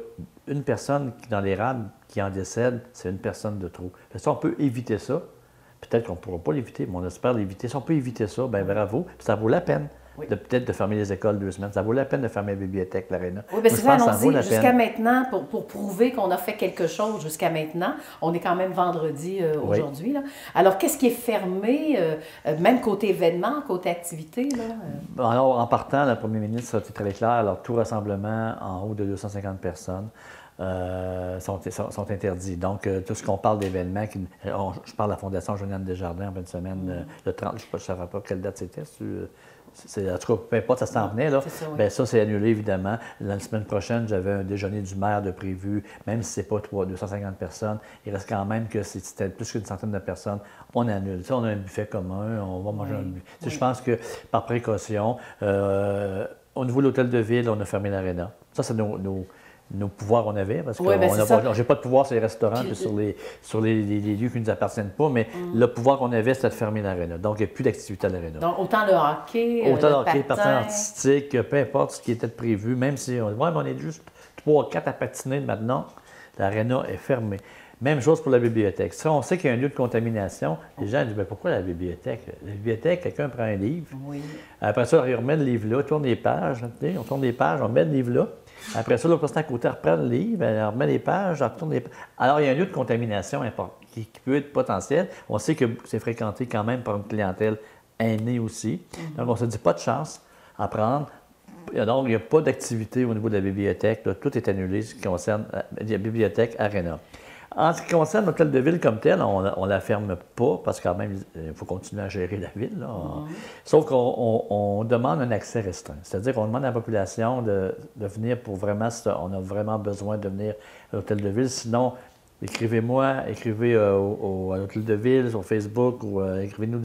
Speaker 1: une personne dans l'érable qui en décède, c'est une personne de trop. Si on peut éviter ça, peut-être qu'on ne pourra pas l'éviter, mais on espère l'éviter. Si on peut éviter ça, bien bravo, puis ça vaut la peine.
Speaker 6: Oui.
Speaker 1: Peut-être de fermer les écoles 2 semaines. Ça vaut la peine de fermer la bibliothèque, l'aréna.
Speaker 6: Oui, bien c'est ça, allons-y.
Speaker 1: Jusqu'à
Speaker 6: Jusqu'à maintenant, pour prouver qu'on a fait quelque chose jusqu'à maintenant, on est quand même vendredi aujourd'hui. Là. Alors, qu'est-ce qui est fermé, même côté événement, côté activité? Là?
Speaker 1: Alors, en partant, le premier ministre a été très clair. Alors, tout rassemblement en haut de 250 personnes sont interdits. Donc, tout ce qu'on parle d'événements, je parle de la Fondation Joanne Desjardins en fin de semaine, le 30, je ne savais pas quelle date c'était. En tout cas, peu importe, ça s'en venait. Là.
Speaker 6: Ça, oui.
Speaker 1: Bien, ça, c'est annulé, évidemment. La semaine prochaine, j'avais un déjeuner du maire de prévu. Même si ce n'est pas 250 personnes, il reste quand même que c'était plus qu'une centaine de personnes. On annule. Ça, on a un buffet commun, on va manger un buffet. Oui. Je pense que, par précaution, au niveau de l'hôtel de ville, on a fermé l'aréna. Ça, c'est nos pouvoirs qu'on avait, parce que j'ai pas de pouvoir sur les restaurants et sur les lieux qui ne nous appartiennent pas, mais le pouvoir qu'on avait, c'était de fermer l'aréna. Donc, il n'y a plus d'activité à l'aréna.
Speaker 6: Donc, autant le hockey,
Speaker 1: autant le hockey, patin artistique, peu importe ce qui était prévu, même si on est juste 3 ou 4 à patiner maintenant, l'aréna est fermée. Même chose pour la bibliothèque. Ça, on sait qu'il y a un lieu de contamination. Les gens disent, pourquoi la bibliothèque? La bibliothèque, quelqu'un prend un livre. Oui. Après ça, on remet le livre là, tourne les pages. On tourne les pages, on met le livre là. Après ça, l'autre personne à côté reprend le livre, elle remet les pages, elle retourne les pages. Alors, il y a un lieu de contamination qui peut être potentiel. On sait que c'est fréquenté quand même par une clientèle aînée aussi. Donc, on ne se dit pas de chance à prendre. Donc, il n'y a pas d'activité au niveau de la bibliothèque. Là. Tout est annulé, ce qui concerne la bibliothèque Arena. En ce qui concerne l'hôtel de ville comme tel, on ne la ferme pas parce que quand même, il faut continuer à gérer la ville. Là. Sauf qu'on demande un accès restreint. C'est-à-dire qu'on demande à la population de venir pour vraiment, on a vraiment besoin de venir à l'hôtel de ville. Sinon, écrivez-moi, écrivez à l'hôtel de ville sur Facebook ou écrivez-nous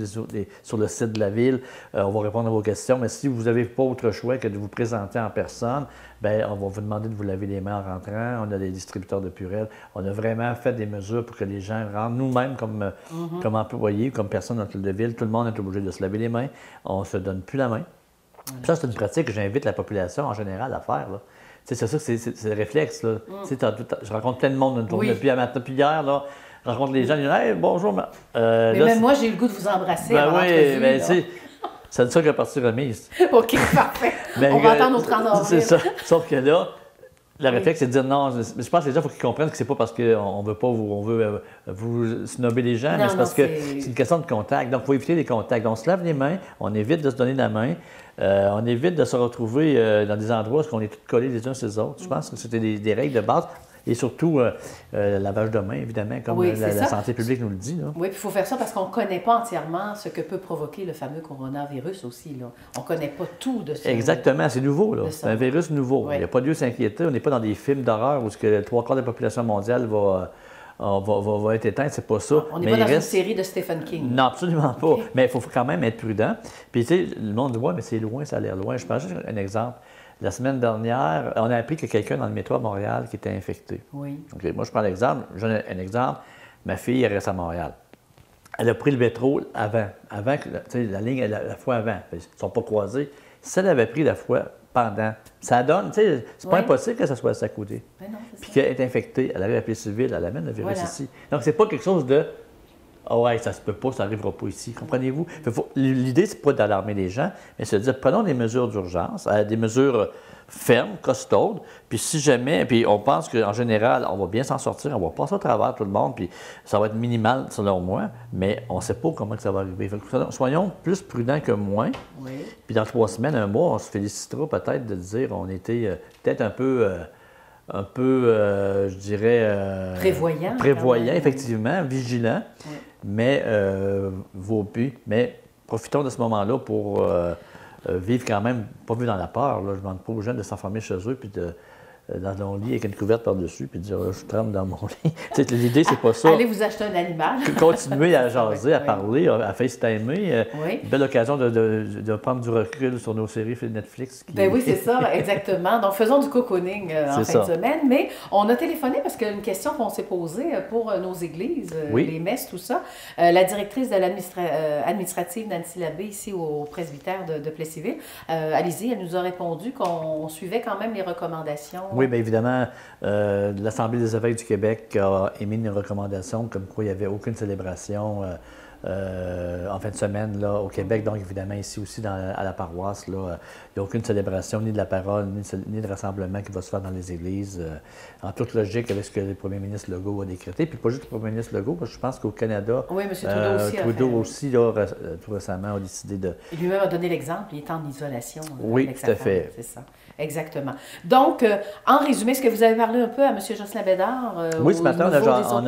Speaker 1: sur le site de la ville. On va répondre à vos questions. Mais si vous n'avez pas autre choix que de vous présenter en personne, bien, on va vous demander de vous laver les mains en rentrant. On a des distributeurs de Purell. On a vraiment fait des mesures pour que les gens rentrent. Nous-mêmes, comme employés, comme personne dans l'hôtel de ville, tout le monde est obligé de se laver les mains. On ne se donne plus la main. Ça, c'est une pratique que j'invite la population en général à faire. Là. C'est ça, c'est le réflexe. Là. Je rencontre plein de monde une journée. Puis hier, là, je rencontre les gens, ils disent « Hey, bonjour! »
Speaker 6: Mais là, même moi, j'ai eu le goût de vous embrasser.
Speaker 1: Ben oui, bien, c'est de ça qu'à partir remise.
Speaker 6: OK, parfait. On va attendre au 30 avril.
Speaker 1: C'est ça. Sauf que là, le réflexe, c'est de dire non. Mais je pense que les gens, il faut qu'ils comprennent que c'est pas parce qu'on veut pas vous snobber les gens, mais c'est parce que c'est une question de contact. Donc, il faut éviter les contacts. Donc, on se lave les mains, on évite de se donner la main. On évite de se retrouver dans des endroits où on est tous collés les uns sur les autres. Je pense que c'était des règles de base. Et surtout, le lavage de mains, évidemment, comme la santé publique nous le dit. Là.
Speaker 6: Oui, puis il faut faire ça parce qu'on ne connaît pas entièrement ce que peut provoquer le fameux coronavirus aussi. Là. On ne connaît pas tout de ça.
Speaker 1: Exactement, c'est nouveau. C'est un virus nouveau. Il n'y a pas lieu de s'inquiéter. On n'est pas dans des films d'horreur où le 3/4 de la population mondiale va être éteinte, c'est pas ça.
Speaker 6: On n'est pas dans une série de Stephen King.
Speaker 1: Non, absolument pas. Okay. Mais il faut quand même être prudent. Puis, tu sais, le monde dit, ouais, mais c'est loin, ça a l'air loin. Je prends juste un exemple. La semaine dernière, on a appris que quelqu'un dans le métro à Montréal qui était infecté. Oui. Okay, moi, je prends l'exemple. Je donne un exemple. Ma fille, elle reste à Montréal. Elle a pris le métro avant que, tu sais, la ligne, la fois avant. Ils ne sont pas croisés. Si elle avait pris la fois pendant, ça donne, tu sais, c'est pas impossible que ça soit à sa côté. Puis qu'elle est infectée, elle arrive à la police civile, elle amène le virus ici. Donc, c'est pas quelque chose de ah ouais, ça se peut pas, ça n'arrivera pas ici. Comprenez-vous? L'idée, c'est pas d'alarmer les gens, mais c'est de dire prenons des mesures d'urgence, des mesures fermes, costaudes, puis si jamais, puis on pense qu'en général, on va bien s'en sortir, on va passer au travers tout le monde, puis ça va être minimal selon moi, mais on ne sait pas comment que ça va arriver. Soyons plus prudents que moins. Oui. Puis dans 3 semaines, 1 mois, on se félicitera peut-être de dire on était peut-être un peu, je dirais... Prévoyant, effectivement, vigilant, oui. Mais vaut plus. Mais profitons de ce moment-là pour vivre quand même, pas vivre dans la peur. Là. Je ne demande pas aux gens de s'enfermer chez eux puis dans leur lit avec une couverte par-dessus puis de dire je trempe dans mon lit. L'idée, c'est pas ça.
Speaker 6: Allez vous acheter un animal.
Speaker 1: Continuer à jaser, à parler, à FaceTimer. Une belle occasion de prendre du recul sur nos séries Netflix.
Speaker 6: Ben oui, c'est ça, exactement. Donc, faisons du cocooning en fin de semaine. Mais on a téléphoné parce qu'il y a une question qu'on s'est posée pour nos églises, les messes, tout ça. La directrice de l'administrative, Nancy Labbé, ici au presbytère de Plessisville, Alizée, elle nous a répondu qu'on suivait quand même les recommandations
Speaker 1: Oui, bien évidemment, l'Assemblée des évêques du Québec a émis une recommandation comme quoi il n'y avait aucune célébration en fin de semaine là, au Québec. Donc, évidemment, ici aussi, à la paroisse, là, il n'y a aucune célébration, ni de la parole, ni de rassemblement qui va se faire dans les églises. En toute logique avec ce que le premier ministre Legault a décrété. Puis pas juste le premier ministre Legault, parce que je pense qu'au Canada,
Speaker 6: oui, M. Trudeau aussi,
Speaker 1: Trudeau aussi là, tout récemment, a décidé de...
Speaker 6: Et lui-même a donné l'exemple, il est en isolation.
Speaker 1: Oui,
Speaker 6: avec
Speaker 1: tout
Speaker 6: sa
Speaker 1: à fait.
Speaker 6: femme, c'est ça. Exactement. Donc, en résumé, est-ce que vous avez parlé un peu à M. Jocelyn Bédard?
Speaker 1: Oui, ce matin, on a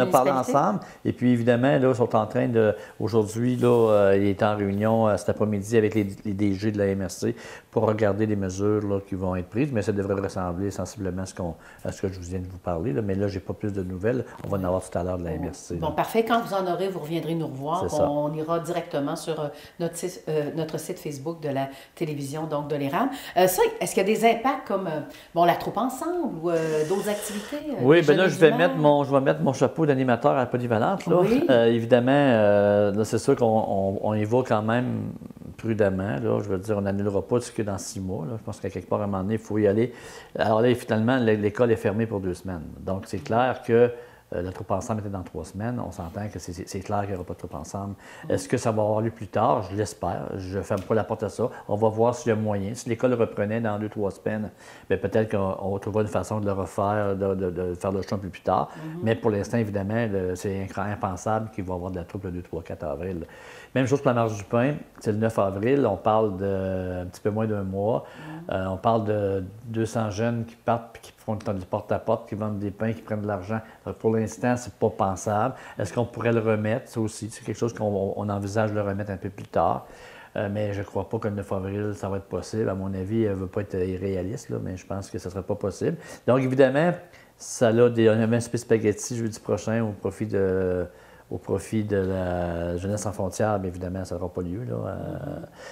Speaker 1: parlé
Speaker 6: municipalités?
Speaker 1: ensemble. Et puis, évidemment, là, ils sont en train de... Aujourd'hui, là, il est en réunion cet après-midi avec les DG de la MRC pour regarder les mesures là, qui vont être prises. Mais ça devrait ressembler sensiblement à ce que je vous viens de vous parler. Là. Mais là, je n'ai pas plus de nouvelles. On va en avoir tout à l'heure de la MRC.
Speaker 6: Bon, parfait. Quand vous en aurez, vous reviendrez nous revoir. On ira directement sur notre site Facebook de la télévision, donc de l'ERAM. Ça, est-ce qu'il y a des impacts comme la troupe ensemble ou d'autres activités?
Speaker 1: Oui, bien là, je vais mettre mon chapeau d'animateur à la polyvalente. Là.
Speaker 6: Oui.
Speaker 1: Évidemment, là, c'est sûr qu'on y va quand même prudemment. Là. Je veux dire, on n'annulera pas ce que dans 6 mois. Là. Je pense qu'à quelque part, à un moment donné, il faut y aller. Alors là, finalement, l'école est fermée pour 2 semaines. Donc, c'est clair que la troupe ensemble était dans 3 semaines. On s'entend que c'est clair qu'il n'y aura pas de troupe ensemble. Est-ce que ça va avoir lieu plus tard? Je l'espère. Je ne ferme pas la porte à ça. On va voir s'il y a moyen. Si l'école reprenait dans 2-3 semaines, bien, peut-être qu'on trouvera une façon de le refaire, de faire le choix un peu plus tard. Mais pour l'instant, évidemment, c'est impensable qu'il va y avoir de la troupe le 2, 3, 4 avril. Même chose pour la marche du pain, c'est le 9 avril. On parle de un petit peu moins d'1 mois. On parle de 200 jeunes qui partent et qui font du porte-à-porte, qui vendent des pains, qui prennent de l'argent. Pour l'instant, c'est pas pensable. Est-ce qu'on pourrait le remettre? Ça aussi, c'est quelque chose qu'on envisage de le remettre un peu plus tard. Mais je ne crois pas que le 9 avril, ça va être possible. À mon avis, elle ne veut pas être irréaliste, là, mais je pense que ça ne sera pas possible. Donc, évidemment, ça a un petit spaghetti jeudi prochain au profit de la Jeunesse sans frontières, mais évidemment, ça n'aura pas lieu.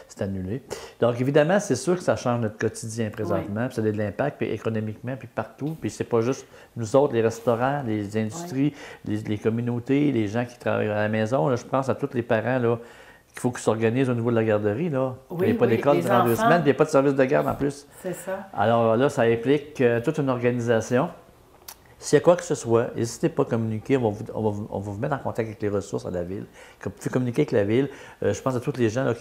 Speaker 1: C'est annulé. Donc, évidemment, c'est sûr que ça change notre quotidien présentement. Oui. Puis ça a de l'impact, puis économiquement, puis partout. Puis c'est pas juste nous autres, les restaurants, les industries, les communautés, les gens qui travaillent à la maison. Là, je pense à tous les parents là, qu'il faut qu'ils s'organisent au niveau de la garderie. Là. Oui, il n'y a pas d'école durant 2 semaines, puis il n'y a pas de service de garde en plus.
Speaker 6: C'est ça.
Speaker 1: Alors là, ça implique toute une organisation. S'il y a quoi que ce soit, n'hésitez pas à communiquer. On va vous mettre en contact avec les ressources à la Ville. Vous pouvez communiquer avec la Ville. Je pense à tous les gens là,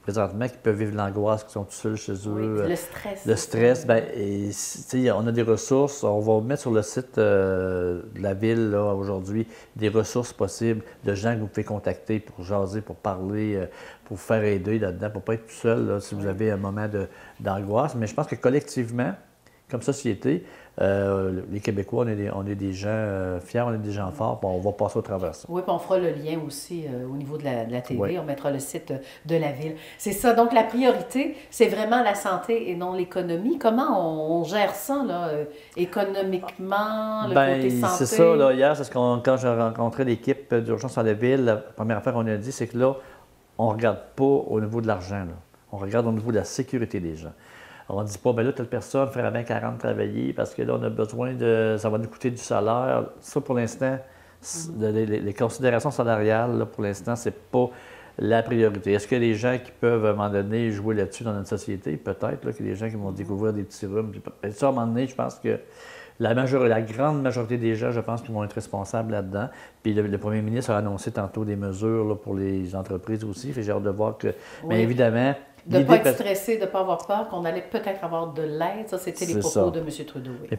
Speaker 1: présentement, qui peuvent vivre l'angoisse, qui sont tout seuls chez eux.
Speaker 6: Oui, le stress.
Speaker 1: Le stress. Bien, on a des ressources. On va mettre sur le site de la Ville là, aujourd'hui des ressources possibles de gens que vous pouvez contacter pour jaser, pour parler, pour vous faire aider là-dedans, pour ne pas être tout seul là, si vous avez un moment d'angoisse. Mais je pense que collectivement, comme société, les Québécois, on est des gens fiers, on est des gens forts, puis on va passer au travers de ça.
Speaker 6: Oui, puis on fera le lien aussi au niveau de la télé,
Speaker 1: oui.
Speaker 6: On mettra le site de la Ville. C'est ça, donc la priorité, c'est vraiment la santé et non l'économie. Comment on gère ça, là, économiquement, le côté santé?
Speaker 1: C'est ça, là, hier, quand j'ai rencontré l'équipe d'urgence à la Ville, la première affaire qu'on a dit, c'est que là, on ne regarde pas au niveau de l'argent, là. On regarde au niveau de la sécurité des gens. On ne dit pas, bien là, telle personne ferait bien 40 travailler parce que là, on a besoin ça va nous coûter du salaire. Ça, pour l'instant, les considérations salariales, là, pour l'instant, c'est pas la priorité. Est-ce que les gens qui peuvent, à un moment donné, jouer là-dessus dans notre société? Peut-être, là, que les gens qui vont découvrir des petits rhumes. Ça, à un moment donné, je pense que la grande majorité des gens, je pense qu'ils vont être responsables là-dedans. Puis le premier ministre a annoncé tantôt des mesures là, pour les entreprises aussi. J'ai hâte de voir que... Oui. Mais évidemment...
Speaker 6: De ne pas être stressé, de ne pas avoir peur, qu'on allait peut-être avoir de l'aide. Ça, c'était les propos de M. Trudeau. Oui.
Speaker 1: Mais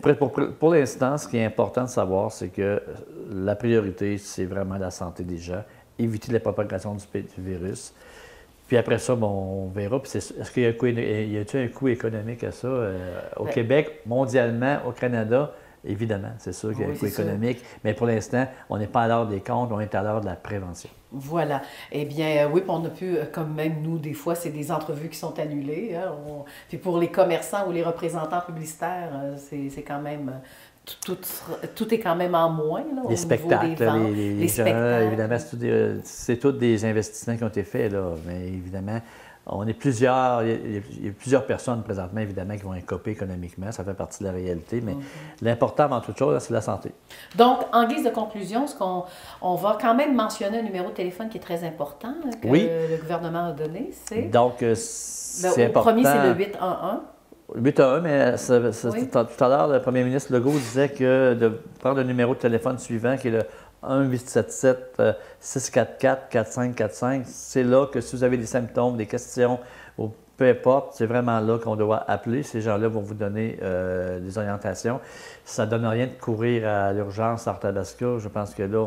Speaker 1: pour l'instant, ce qui est important de savoir, c'est que la priorité, c'est vraiment la santé des gens, éviter la propagation du virus. Puis après ça, on verra. Puis est-ce qu'il y a un coût économique à ça? Au Québec, mondialement, au Canada, évidemment, c'est sûr qu'il y a un coût économique. Mais pour l'instant, on n'est pas à l'heure des comptes, on est à l'heure de la prévention.
Speaker 6: Voilà. Eh bien, oui, puis on a pu, comme même nous, des fois, c'est des entrevues qui sont annulées. Hein, puis pour les commerçants ou les représentants publicitaires, c'est quand même... Tout est quand même en moins. Là,
Speaker 1: les spectacles, les spectacles. Évidemment, c'est tous des investissements qui ont été faits. Là, mais évidemment, il y a plusieurs personnes présentement, évidemment, qui vont être copées économiquement. Ça fait partie de la réalité. Mais l'important, avant toute chose, c'est la santé.
Speaker 6: Donc, en guise de conclusion, on va quand même mentionner un numéro de téléphone qui est très important que le gouvernement a donné.
Speaker 1: Donc, c'est important.
Speaker 6: Le premier, c'est le 811.
Speaker 1: 811, mais
Speaker 6: Oui.
Speaker 1: tout à l'heure, le premier ministre Legault disait que de prendre le numéro de téléphone suivant, qui est le 1-877-644-4545, c'est là que si vous avez des symptômes, des questions, ou peu importe, c'est vraiment là qu'on doit appeler. Ces gens-là vont vous donner des orientations. Ça ne donne rien de courir à l'urgence à Arthabasca. Je pense que là,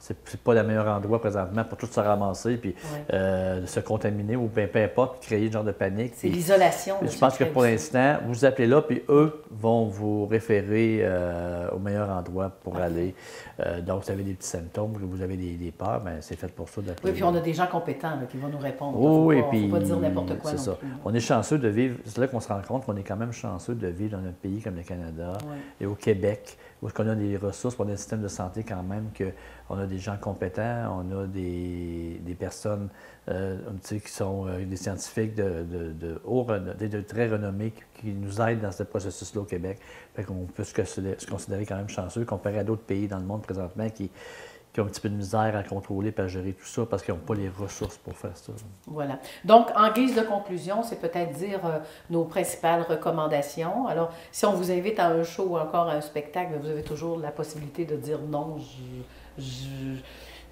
Speaker 1: c'est pas le meilleur endroit présentement pour tout se ramasser puis de se contaminer ou peu importe, créer un genre de panique.
Speaker 6: C'est l'isolation.
Speaker 1: Je pense que pour l'instant, vous appelez là, puis eux vont vous référer au meilleur endroit pour aller. Donc, vous avez des petits symptômes, vous avez des peurs, bien, c'est fait pour ça d'appeler.
Speaker 6: Oui, puis on a des gens compétents là, qui vont nous répondre.
Speaker 1: Oui,
Speaker 6: Il ne
Speaker 1: puis
Speaker 6: faut pas dire n'importe quoi
Speaker 1: c'est
Speaker 6: non
Speaker 1: ça.
Speaker 6: plus.
Speaker 1: On est chanceux de vivre, c'est là qu'on se rend compte qu'on est quand même chanceux de vivre dans un pays comme le Canada et au Québec, où on a des ressources, on a un système de santé quand même, qu'on a des gens compétents, on a des personnes qui sont des scientifiques de très renommés qui nous aident dans ce processus-là au Québec. Fait qu'on peut se considérer quand même chanceux comparé à d'autres pays dans le monde présentement qui ont un petit peu de misère à contrôler et à gérer tout ça parce qu'ils n'ont pas les ressources pour faire ça.
Speaker 6: Voilà. Donc, en guise de conclusion, c'est peut-être dire nos principales recommandations. Alors, si on vous invite à un show ou encore à un spectacle, vous avez toujours la possibilité de dire non,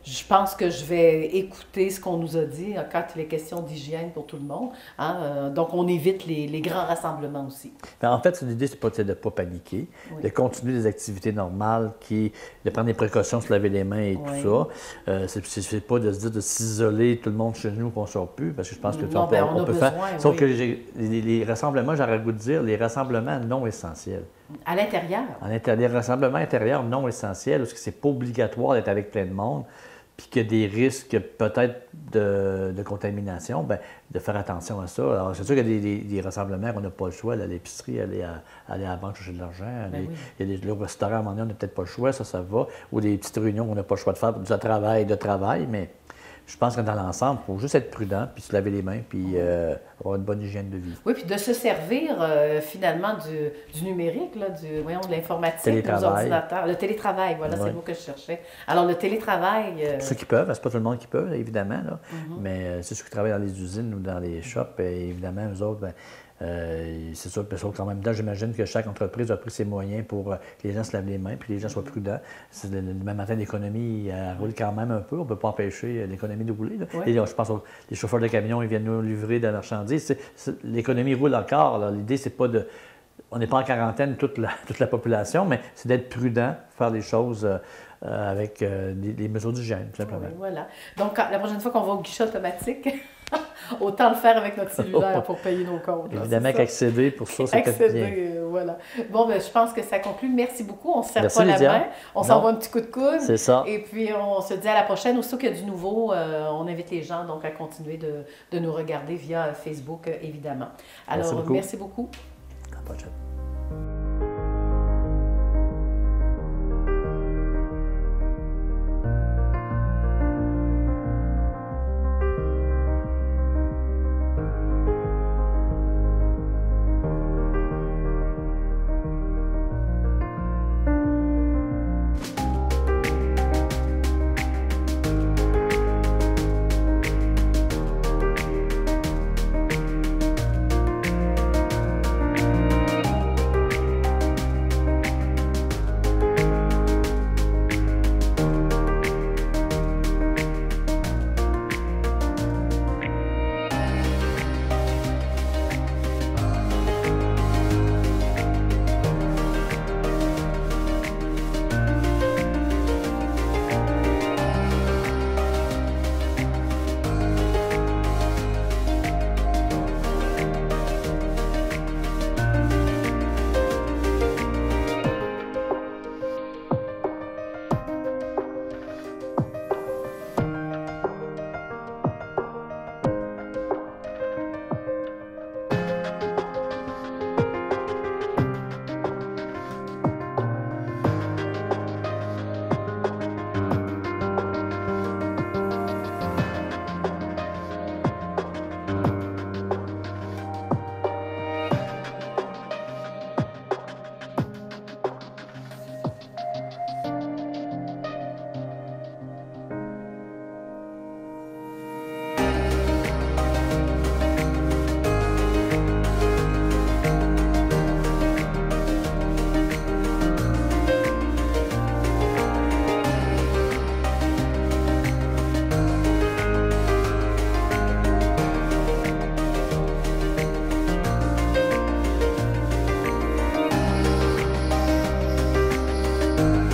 Speaker 6: je pense que je vais écouter ce qu'on nous a dit quand il est question d'hygiène pour tout le monde. Hein? Donc, on évite les grands rassemblements aussi.
Speaker 1: En fait, l'idée, c'est de ne pas paniquer, de continuer des activités normales, de prendre des précautions, se laver les mains et tout ça. C'est pas de se dire de s'isoler tout le monde chez nous qu'on ne sort plus, parce que je pense que
Speaker 6: on peut faire.
Speaker 1: Sauf que les rassemblements, j'aurais le goût de dire, les rassemblements non essentiels.
Speaker 6: À l'intérieur?
Speaker 1: Les rassemblements intérieurs non essentiels, parce que c'est pas obligatoire d'être avec plein de monde, puis qu'il y a des risques peut-être de contamination, bien, de faire attention à ça. Alors, c'est sûr qu'il y a des rassemblements qu'on n'a pas le choix, aller à l'épicerie, aller à la banque chercher de l'argent. Il y a des restaurants, à un moment donné, on n'a peut-être pas le choix, ça va. Ou des petites réunions qu'on n'a pas le choix de faire, du travail, mais je pense que dans l'ensemble, il faut juste être prudent, puis se laver les mains, puis avoir une bonne hygiène de vie.
Speaker 6: Oui, puis de se servir finalement du numérique, là, de l'informatique,
Speaker 1: des
Speaker 6: ordinateurs. Le télétravail, voilà, c'est le mot que je cherchais. Alors, le télétravail...
Speaker 1: Ceux qui peuvent, c'est pas tout le monde qui peut, évidemment, là, mais c'est ceux qui travaillent dans les usines ou dans les shops, évidemment, eux autres, c'est sûr, qu'en même temps, j'imagine que chaque entreprise a pris ses moyens pour que les gens se lavent les mains puis que les gens soient prudents. Le même matin, l'économie roule quand même un peu. On ne peut pas empêcher l'économie de rouler. Et je pense que les chauffeurs de camions, ils viennent nous livrer de la marchandise. L'économie roule encore. L'idée, c'est pas de... On n'est pas en quarantaine toute la population, mais c'est d'être prudent, faire les choses avec des mesures d'hygiène, tout simplement.
Speaker 6: Oui, voilà. Donc, la prochaine fois qu'on va au guichet automatique... Autant le faire avec notre cellulaire pour payer nos comptes.
Speaker 1: Évidemment qu'accéder pour ça, c'est peut-être bien.
Speaker 6: Voilà. Bon, ben, je pense que ça conclut. Merci beaucoup. On ne se serre pas la main. On s'envoie un petit coup de coude.
Speaker 1: C'est ça.
Speaker 6: Et puis, on se dit à la prochaine. Aussitôt qu'il y a du nouveau, on invite les gens donc, à continuer de nous regarder via Facebook, évidemment. Alors, merci beaucoup.
Speaker 1: À la prochaine.
Speaker 2: Merci.